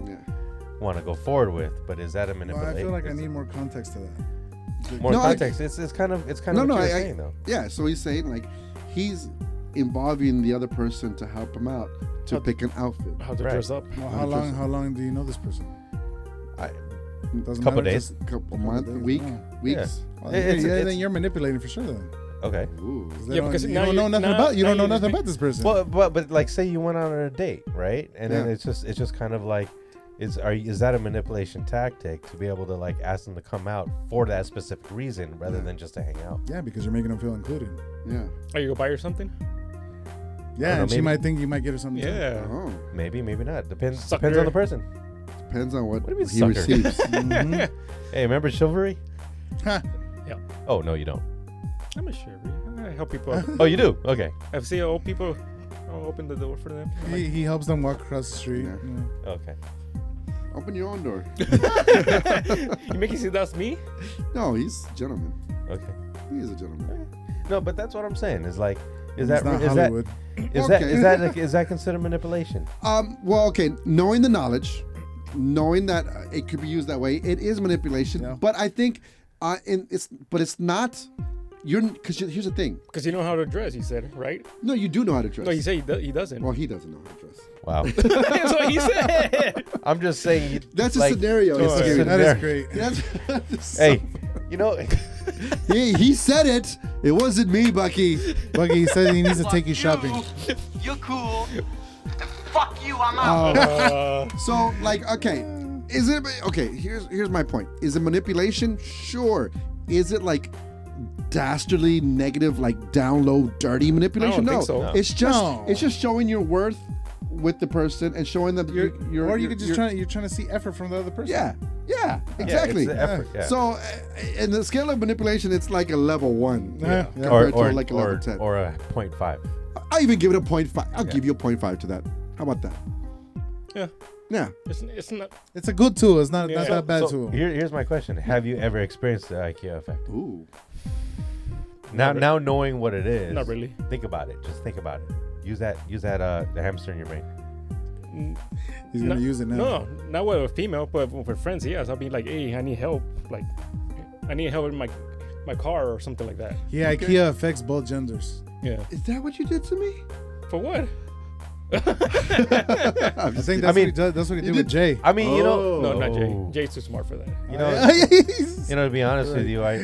E: want to go forward with. But is that a
A: Well,
E: manipulation?
A: I feel like I need more context to that.
E: more
B: No,
E: context. It's kind of what you're saying though.
B: Yeah. So he's saying like he's involving the other person to help him out to pick an outfit.
C: how to
E: Right.
C: dress up.
A: Well, how long do you know this person? Doesn't
E: Couple
A: matter,
E: days.
A: just
B: Couple
A: a
B: month,
A: days,
B: week,
A: yeah.
B: weeks.
A: Well,
E: It's-
A: then
E: it's-
A: you're manipulating for sure then.
E: Okay.
B: Ooh.
A: 'Cause they
C: Yeah,
A: don't-
C: because
A: you
C: now
A: don't know
C: you-
A: nothing
C: now-
A: about you
C: now
A: don't know
C: you just
A: nothing
C: make-
A: about this person.
E: Well, but like say you went on a date, right? And then
B: Yeah.
E: it's just kind of like, is that a manipulation tactic to be able to like ask them to come out for that specific reason rather than just to hang out?
A: Yeah, because you're making them feel included.
B: Yeah.
C: Are you go buy her something?
A: Yeah,
E: know,
A: and she
E: maybe-
A: might think you might get her something. too.
C: Yeah.
B: Oh.
E: Maybe not. Depends
C: Sucker.
E: on the person.
B: Depends on what
E: What do you mean,
B: he
E: sucker?
B: receives.
A: Mhm.
E: Hey, remember chivalry?
A: Ha.
E: Oh no, you don't.
C: I'm not sure. I help people.
E: Oh, you do. Okay.
C: I've seen old people. I'll open the door for them.
A: He helps them walk across the street.
B: Yeah.
A: Yeah.
E: Okay.
B: Open your own door.
C: You make it see that's me?
B: No, he's a gentleman.
E: Okay.
B: He is a gentleman.
E: No, but that's what I'm saying. Is like,
A: It's not Hollywood.
E: is that considered manipulation?
B: Well, okay. Knowing the knowledge, knowing that it could be used that way, it is manipulation.
A: Yeah.
B: But I think, it's not. Because here's the thing.
C: Because you know how to dress, you said, right?
B: No, you do know how to dress.
C: No, you say he doesn't.
B: Well, he doesn't know how to dress.
E: Wow.
C: That's what he said.
E: I'm just saying.
B: That's a
E: like,
B: scenario.
C: It's
B: It's
C: a
B: scary.
A: That is great.
B: That's-
E: Hey, you know,
B: he said it. It wasn't me, Bucky.
A: Bucky, he said he needs to take you shopping.
F: You're cool. Fuck you, I'm out.
B: So, like, okay, is it okay? Here's my point. Is it manipulation? Sure. Is it like dastardly, negative, like down low, dirty manipulation?
C: I don't
B: No.
C: think so.
E: No.
B: It's just showing your worth with the person and showing that you're
A: or you
B: you're-
A: could just
B: you're-
A: trying to see effort from the other person.
B: Yeah, exactly.
E: Yeah, it's the effort, yeah.
B: So, in the scale of manipulation, it's like a level 1
A: Yeah.
B: compared to like a level 10.
E: or a 0.5.
B: I'll even give it a 0.5. I'll give you a 0.5 to that. How about that?
C: Yeah.
B: Yeah.
C: It's not.
A: It's a good tool. It's not
C: Yeah.
A: that bad
E: So
A: tool.
E: here's my question: have you ever experienced the IKEA effect?
B: Ooh.
E: Now knowing what it is,
C: Not really.
E: Think about it. Just think about it. Use that the hamster in your brain.
A: He's gonna
C: No-
A: use it now.
C: No, not with a female, but with friends, yes. I'll be like, hey, I need help. Like, I need help in my car or something like that.
A: Yeah, IKEA affects both genders.
C: Yeah.
B: Is that what you did to me?
C: For what?
A: I think that's
E: I mean,
A: what he does. That's what he did with Jay.
E: I mean, you know,
C: No, not Jay. Jay's too smart for that.
E: You know, to be honest with you, I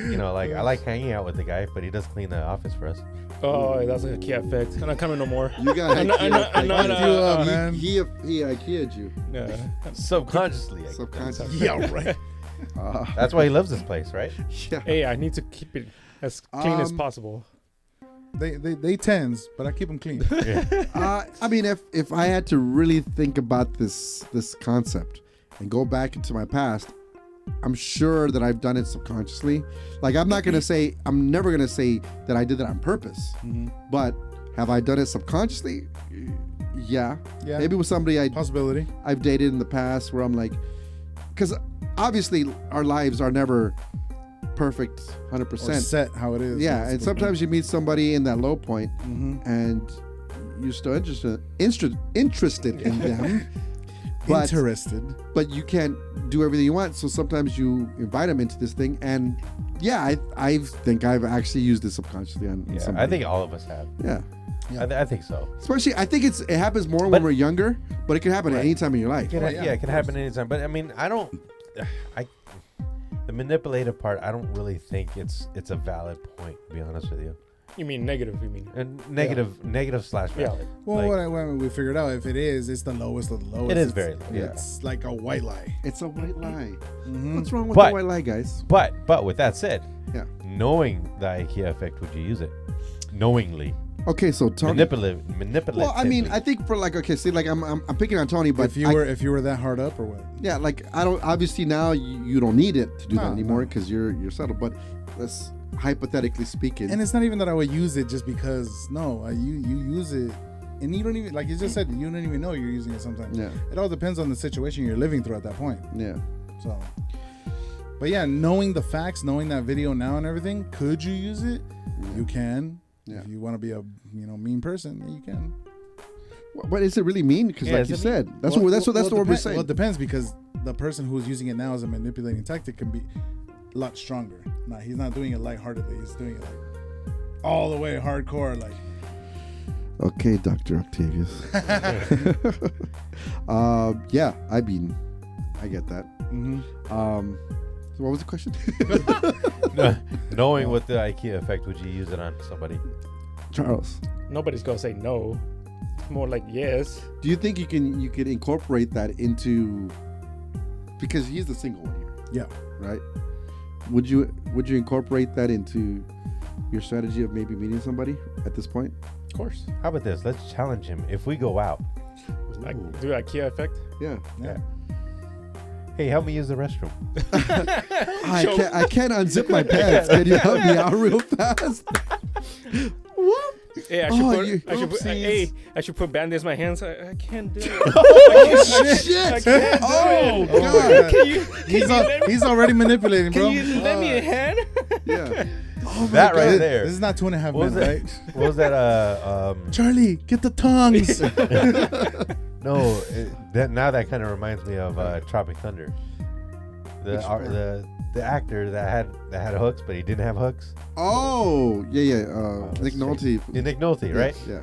E: like hanging out with the guy, but he does clean the office for us.
C: Oh, that's a key effect. I'm not coming no more.
B: You got
C: I'm not- I'm not- I'm not,
A: man.
B: He IKEA'd you.
C: No.
E: Subconsciously.
B: Subconsciously.
A: Yeah, right.
E: That's why he loves this place, right?
B: Yeah.
C: Hey, I need to keep it as clean as possible.
A: They tens, but I keep them clean.
B: I mean, if I had to really think about this concept and go back into my past, I'm sure that I've done it subconsciously. Like, I'm never gonna say that I did that on purpose.
A: Mm-hmm.
B: But have I done it subconsciously? Yeah.
A: Yeah.
B: Maybe with somebody
A: Possibility.
B: I've dated in the past where I'm like, because obviously our lives are never perfect 100%.
A: Or set how it is.
B: Yeah, and sometimes you meet somebody in that low point,
A: Mm-hmm.
B: and you're still interested in them, but you can't do everything you want. So sometimes you invite them into this thing, and yeah, I think I've actually used this subconsciously on
E: Yeah,
B: somebody.
E: I think all of us have.
B: Yeah,
E: I think so.
B: especially I think it happens more when we're younger, but it can happen at any time in your life.
E: It can happen anytime. But I mean, the manipulative part, I don't really think it's a valid point, to be honest with you.
C: You mean negative, you mean?
E: And negative slash valid.
A: Well,
E: Like,
A: what we figured out, if it is, it's the lowest of the lowest.
E: It is
A: It's-
E: very low, yeah.
A: It's like a white lie.
B: It's a white lie.
A: Mm-hmm.
B: What's wrong with
E: But-
B: the white lie, guys?
E: But with that said,
B: Yeah.
E: knowing the IKEA effect, would you use it? Knowingly.
B: Okay, so Tony.
E: Manipulative.
B: Well, I mean, I think for like, okay, see, like I'm picking on Tony, but
A: If you were that hard up or what?
B: yeah, like I don't. Obviously now you don't need it to do that
A: No,
B: anymore
A: no.
B: because you're settled. But let's hypothetically speaking.
A: And it's not even that I would use it just because. No, you use it, and you don't even, like you just said, you don't even know you're using it sometimes.
B: Yeah.
A: It all depends on the situation you're living through at that point.
B: Yeah.
A: So, but yeah, knowing the facts, knowing that video now and everything, could you use it? You can.
B: Yeah.
A: If you want to be a mean person, yeah, you can.
B: But is it really mean? Because like
E: is
B: you
E: it
B: said, that's
A: Well,
B: what we're
A: depend-
B: saying.
A: Well, it depends because the person who's using it now as a manipulating tactic can be a lot stronger. Nah, he's not doing it lightheartedly. He's doing it like all the way hardcore. Like,
B: Okay, Dr. Octavius. Yeah, I mean, I get that. So what was the question?
E: knowing what the IKEA effect, would you use it on somebody?
B: Charles,
C: Nobody's gonna say no. It's more like yes.
B: do you think you could incorporate that into, because he's the single one here,
A: yeah.
B: right? Would you incorporate that into your strategy of maybe meeting somebody at this point?
C: Of course.
E: How about this? Let's challenge him. If we go out,
C: Like, do IKEA effect?
B: Yeah.
E: hey, help me use the restroom.
B: I can't unzip my pants. Can you help me out real fast?
C: Hey, I should put band-aids in my hands. I can't do it.
B: Shit!
C: can't do
B: Oh,
C: it.
B: God.
C: Can you
A: He's already manipulating, bro.
C: can you lend me a hand?
B: Yeah. Oh,
E: That right
A: This-
E: there.
A: This is not 2.5
E: What was
A: minutes,
E: that?
A: right?
E: What was that?
A: Charlie, get the tongues.
E: No, that kind of reminds me of Tropic Thunder. The actor that had hooks, but he didn't have hooks.
B: Oh, yeah. Nick
E: Let's
B: Nolte.
E: see. Yeah, Nick Nolte, right?
B: Yeah.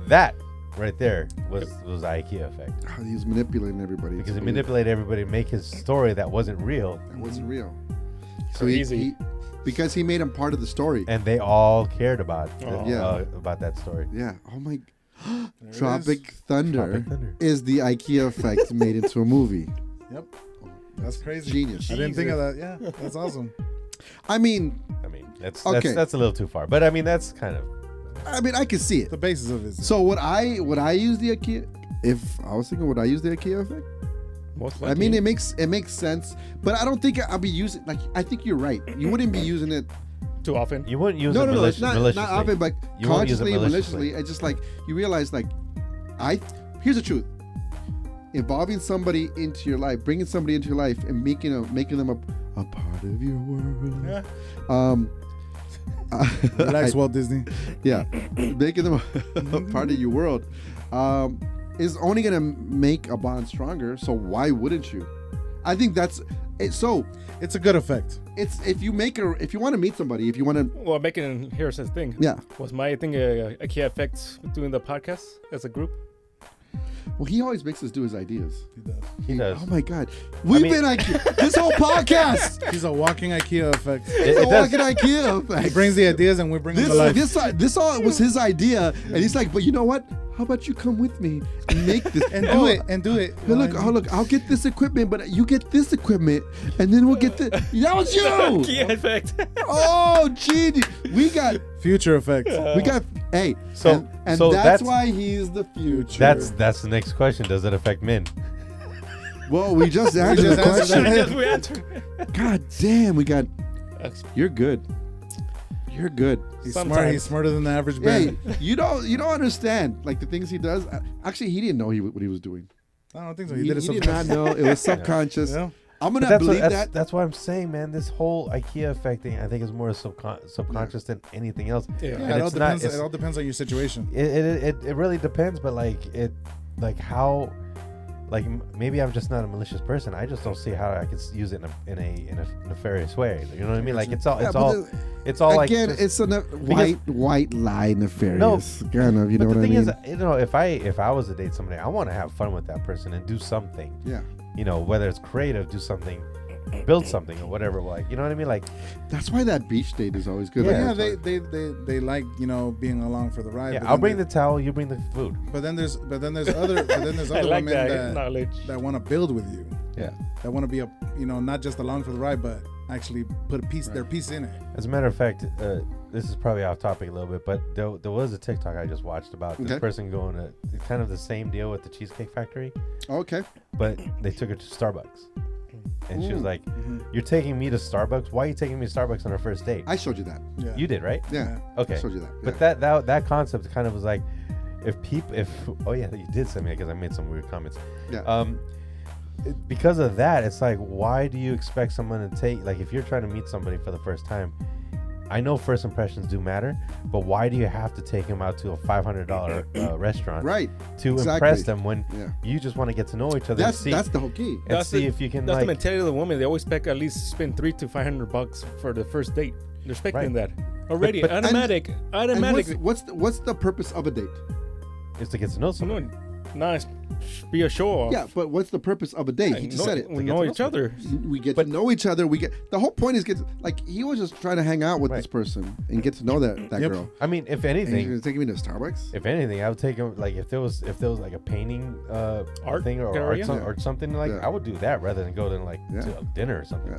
E: That right there was IKEA effect,
B: Oh, he was manipulating everybody.
E: because he
B: It's weird.
E: manipulated everybody to make his story that wasn't real,
B: That wasn't real.
C: So easy.
B: Because he made him part of the story.
E: and they all cared about
B: Yeah.
E: about that story.
B: Yeah. Oh my.
A: There it
B: Tropic Thunder,
E: Tropic Thunder.
B: is the IKEA effect made into a movie.
A: Yep. That's crazy.
B: Genius.
A: I didn't think of that. Yeah, that's awesome.
B: I mean,
E: I mean, that's
B: Okay.
E: that's a little too far, but I mean, that's kind of
B: I can see it.
A: The basis of it.
B: So would I use the IKEA? If I was thinking, would I use the IKEA effect?
C: Most
B: I
C: likely.
B: mean, it makes sense, but I don't think I'll be using. Like, I think you're right. You wouldn't be using it.
C: too often.
E: you wouldn't use
B: No,
E: it
B: no, it's not
E: maliciously.
B: often, but
E: You won't use it
B: consciously,
E: maliciously.
B: maliciously. It's just like you realize, like, here's the truth: involving somebody into your life, bringing somebody into your life, and making them a part of your world.
A: Yeah. Relax, Walt Disney.
B: Yeah, making them a part of your world is only gonna make a bond stronger. So why wouldn't you? I think that's it. So
A: It's a good effect.
B: it's if you want to meet somebody, if you want to,
C: Well, making here's the thing.
B: yeah.
C: Was my thing a key effect doing the podcast as a group?
B: Well, he always makes us do his ideas.
A: He does.
E: He does.
B: Oh my God, we've been IKEA this whole podcast.
A: He's a walking IKEA effect.
B: It's a walking IKEA effect.
A: He brings the ideas and we bring them to life.
B: This all was his idea, and he's like, but you know what? How about you come with me and make this
A: and do it and do it.
B: Hey, look, I'll get this equipment, but you get this equipment, and then we'll get the. That was you.
C: IKEA effect.
B: Oh, gee, we got
A: Future effect.
B: Hey,
E: So
B: that's why he's the future.
E: That's the next question. Does it affect men?
B: Well, we just answered the question.
C: Yes, we answered.
B: God damn, we got. You're good. You're good.
A: He's smart. He's smarter than the average man.
B: Hey, you don't understand like the things he does. Actually, he didn't know what he was doing.
A: I don't think so.
B: He
A: He did it
B: did not know. It was subconscious.
A: Yeah.
B: I'm
E: But
B: gonna believe
E: that's,
B: that.
E: That's why I'm saying, man. This whole IKEA effect thing, I think, is more subconscious than anything else.
C: Yeah.
E: And
A: Yeah, it all
E: it's
A: depends.
E: not-
A: It all depends on your situation.
E: It really depends, but how, maybe I'm just not a malicious person. I just don't see how I could use it in a nefarious way. You know what I mean? Like it's all
B: Again,
E: like
B: it's a white lie nefarious kind of. You know
E: but
B: what
E: the
B: I
E: thing
B: mean?
E: is, if I was to date somebody, I want to have fun with that person and do something.
B: Yeah.
E: Whether it's creative, do something, build something or whatever. Like, you know what I mean? Like,
B: That's why that beach date is always good.
A: Yeah,
B: Like,
A: they like being along for the ride.
E: yeah,
A: but
E: I'll
A: then
E: bring the towel, you bring the food.
A: But then there's other
C: I like
A: women
C: that knowledge.
A: that want to build with you.
E: Yeah.
A: That want to be not just along for the ride, but actually put their piece in it.
E: As a matter of fact, this is probably off topic a little bit, but there was a TikTok I just watched about this person going to kind of the same deal with the Cheesecake Factory,
B: okay.
E: but they took her to Starbucks. And she was like, "You're taking me to Starbucks? Why are you taking me to Starbucks on our first date?"
B: I showed you that.
A: Yeah.
E: You did, right?
B: Yeah.
E: Okay.
B: I showed you that.
E: But
B: yeah.
E: that concept kind of was like, oh yeah, you did send me because I made some weird comments.
B: Yeah.
E: Because of that, it's like, why do you expect someone to take, like, if you're trying to meet somebody for the first time, I know first impressions do matter, but why do you have to take them out to a $500 restaurant
B: Right.
E: to
B: Exactly.
E: impress them when
B: Yeah.
E: you just want to get to know each other?
B: That's
E: and see,
B: the whole key.
E: and
C: That's
E: see
C: the-
E: if you can,
C: That's the
E: like,
C: mentality of the woman. They always expect at least spend $300 to $500 for the first date. They're expecting that already.
E: but-
C: automatic.
B: And what's the purpose of a date?
E: is to get to know someone.
C: Nice. Be a show off.
B: Yeah, but what's the purpose of a date? He just said it.
C: We know each other.
B: We get to know each other. The whole point is he was just trying to hang out with
E: Right.
B: this person and get to know that
A: Yep.
B: girl.
E: I mean, if
B: And he's
E: anything,
B: gonna take me to Starbucks.
E: If anything, I would take him, like, if there was like a painting
C: Art
E: thing or
C: area?
E: or something, like,
B: Yeah.
E: I would do that rather than go to
B: Yeah.
E: to a dinner or something.
B: Yeah.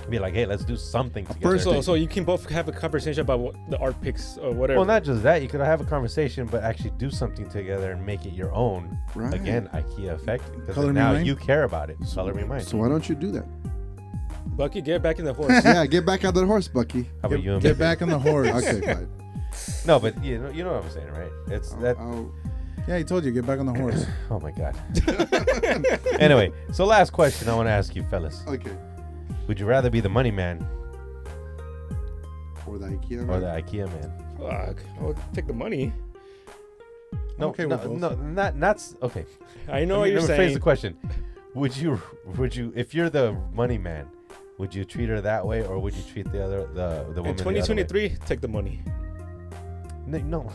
E: Be like, hey, let's do something together.
B: first date.
C: So you can both have a conversation about what the art picks or whatever.
E: Well, not just that. You could have a conversation, but actually do something together and make it your own.
B: Right.
E: Again, IKEA effect. Because
A: Color me
E: now
A: mine?
E: you care about it. Color me mine.
B: So why don't you do that?
C: Bucky, get back in the horse.
B: Yeah, get back on that horse, Bucky.
E: How about you and
A: Get
E: me?
A: back on the horse.
B: Okay, fine.
E: No, but you know what I'm saying, right? It's that.
A: Yeah, he told you, get back on the horse.
E: Oh my god. Anyway, so last question I want to ask you, fellas.
B: Okay.
E: Would you rather be the money man
B: Or the IKEA.
E: or the IKEA man?
C: Fuck. I'll take the money.
E: No,
A: okay
E: no,
A: with both.
E: no, not okay.
C: I know
E: Let
C: what
E: me
C: you're
E: phrase
C: saying.
E: the question. Would you, if you're the money man, would you treat her that way, or would you treat the woman
C: In
E: the other way?
C: 2023, take the money.
E: No.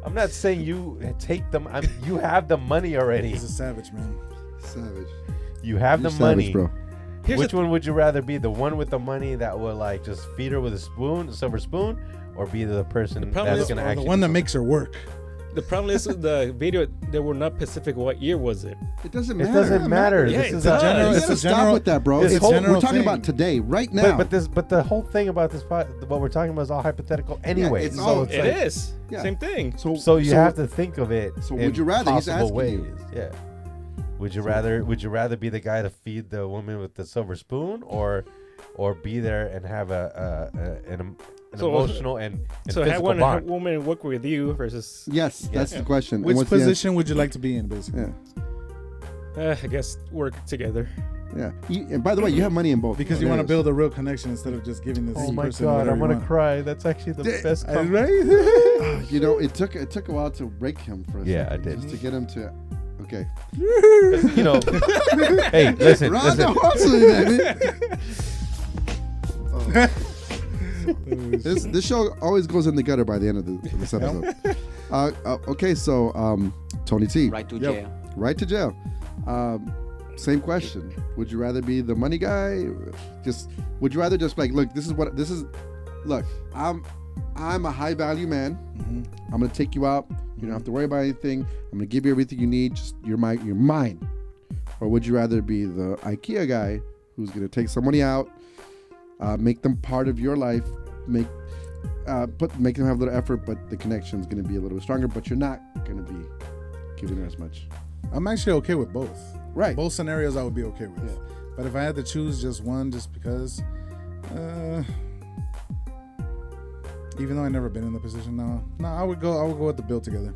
E: I'm not saying you take them. You have the money already.
A: He's a savage, man.
B: Savage.
E: You have
B: You're
E: the money.
B: savage, bro.
C: Here's
E: Which
C: the-
E: one would you rather be? The one with the money that will, like, just feed her with a silver spoon, or be the person
C: problem
E: that's
C: is-
E: gonna
A: Or the
E: actually
A: one that makes her work.
C: The problem is the video. They were not specific. What year was it?
B: It doesn't
E: It
B: matter.
E: doesn't matter.
C: Yeah,
E: This
C: it
E: is
C: does.
E: a
B: You
A: It's
B: gotta
A: a
B: stop
A: general-
B: with that, bro.
A: it's a
B: We're
A: general
B: talking
A: thing.
B: about today, right now.
E: But the whole thing about this what we're talking about is all hypothetical anyway.
B: it's
E: so
B: all-
E: it's
C: It
E: like,
C: is.
B: Yeah.
C: Same thing.
E: So you have to think of it.
B: So
E: in
B: would you rather? He's
E: possible
B: asking
E: ways.
B: you.
E: Yeah. Would you rather be the guy to feed the woman with the silver spoon, or be there and have an
C: So-
E: emotional and
C: So
E: physical
C: have one
E: bond?
C: woman work with you versus.
B: Yes, that's the question. And
A: Which
B: what's the answer?
A: position would you like to be in, basically?
B: Yeah.
C: I guess work together.
B: Yeah. And by the way, you have money in both.
A: Because you want to build a real connection instead of just giving this
E: Oh my
A: person
E: god,
A: whatever
E: I'm
A: you
E: gonna
A: want.
E: cry. That's actually the best.
A: Right?
B: You know, it took a while to break him for a
E: Yeah,
B: second,
E: I did.
B: just to get him to. Okay.
E: You know. Hey, listen.
B: Run the
E: Listen.
B: horse, baby. This show always goes in the gutter by the end of this episode. Okay, so Tony T,
F: Right to
A: Yep.
F: jail.
B: right to jail. Same question. Would you rather be the money guy? Would you rather just like, look, look, I'm a high value man.
A: Mm-hmm.
B: I'm gonna take you out. You don't have to worry about anything. I'm gonna give you everything you need. Just you're mine. Or would you rather be the IKEA guy who's gonna take somebody out, make them part of your life, make them have a little effort, but the connection's gonna be a little stronger, but you're not gonna be giving her as much.
A: I'm actually okay with both.
B: Right.
A: Both scenarios I would be okay with.
B: Yeah.
A: But if I had to choose just one, just because, even though I've never been in the position now, no, I would go with the build together.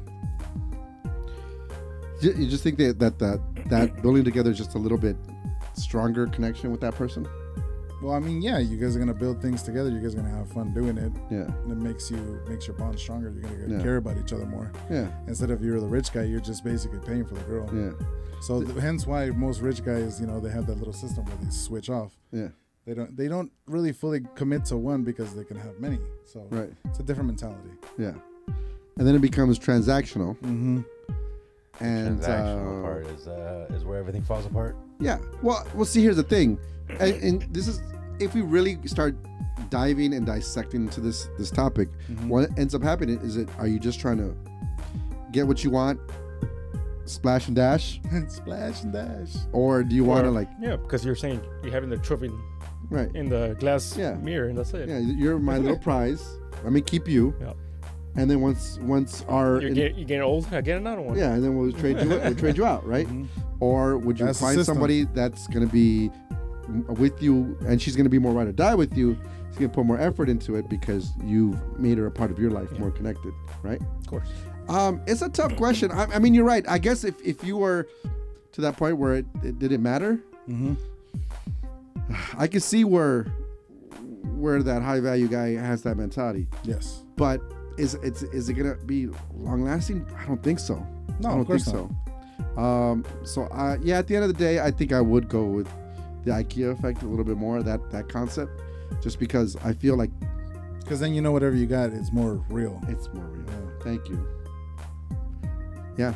B: You just think that building together is just a little bit stronger connection with that person?
A: Well, I mean, yeah, you guys are gonna build things together. You guys are gonna have fun doing it.
B: Yeah.
A: And it makes your bond stronger. You're gonna
B: Yeah.
A: care about each other more.
B: Yeah.
A: Instead of you're the rich guy, you're just basically paying for the girl.
B: Yeah.
A: So hence why most rich guys, they have that little system where they switch off.
B: Yeah.
A: They don't really fully commit to one because they can have many. So
B: Right.
A: it's a different mentality.
B: Yeah. And then it becomes transactional.
A: Mm-hmm.
B: And
E: Transactional part is where everything falls apart.
B: yeah. Well, see, here's the thing, and this is if we really start diving and dissecting into this topic, what ends up happening is are you just trying to get what you want, splash and dash,
A: Splash and dash.
B: or do you want to like
C: Yeah, because you're saying you're having the trophy
B: right?
C: in the glass
B: Yeah.
C: mirror, and that's it.
B: Yeah, you're my little prize. Let me keep you.
C: Yeah.
B: And then once our
C: You're getting old. I get another one.
B: yeah, and then we'll trade you out, right? Or would you
A: That's the
B: find
A: system.
B: somebody that's going to be with you, and she's going to be more ride or die with you? She's going to put more effort into it because you've made her a part of your life, more connected, right?
C: Of course.
B: It's a tough question. I mean, you're right. I guess if you were to that point where it didn't matter,
A: Mm-hmm.
B: I can see where that high value guy has that mentality.
A: Yes.
B: But is it gonna be long lasting? I don't think so.
A: No,
B: I don't
A: of course
B: think so. So yeah, at the end of the day, I think I would go with the IKEA effect a little bit more. That concept, just because I feel like
A: Because then whatever you got is more real.
B: it's more real.
A: Yeah.
B: Thank you. Yeah.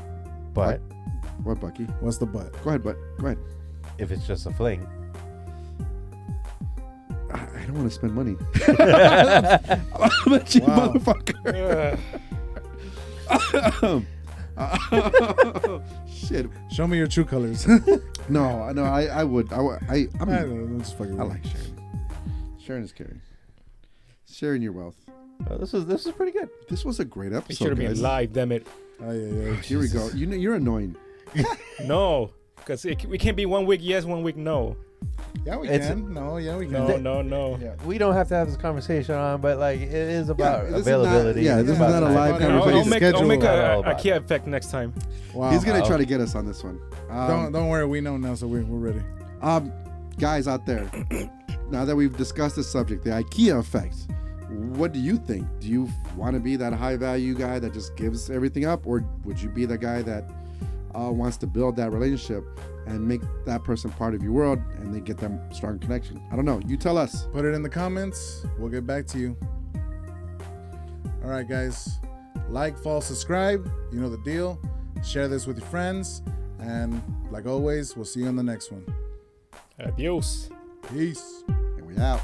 E: But
B: What, Bucky?
A: What's the but?
B: Go ahead, Go ahead.
E: if it's just a fling,
B: I don't want to spend money. I'm a cheap
A: Wow.
B: motherfucker. Shit.
A: Show me your true colors.
B: No, I would. I'm
A: I'm just fucking.
B: I like sharing. Sharing is caring. Sharing your wealth.
E: this is pretty good.
B: This was a great
C: It
B: episode.
C: should have been
B: guys.
C: live, damn it.
A: Oh yeah.
B: Here we go. You're annoying.
C: No, because we can't be 1 week yes, 1 week no.
A: Yeah, we
E: It's-
A: can. No, yeah, we can.
C: No.
A: Yeah.
E: We don't have to have this conversation on, but like it is about
B: this is
E: availability.
B: not- yeah,
E: It's
B: this is
E: about
B: not a
E: time.
B: live conversation.
C: I'll make
E: Not
C: a
E: all about
C: IKEA
E: it.
C: effect next time.
A: Wow.
B: He's gonna
E: Wow.
B: try to get us on this one.
A: Don't worry. We know now, so we're ready.
B: Guys out there, now that we've discussed this subject, the IKEA effect, what do you think? Do you want to be that high value guy that just gives everything up, or would you be the guy that wants to build that relationship and make that person part of your world, and they get them strong connection? I don't know. You tell us.
A: Put it in the comments. We'll get back to you. All right, guys. Like, follow, subscribe. You know the deal. Share this with your friends. And like always, we'll see you on the next one.
C: Adios.
A: Peace.
B: And we out.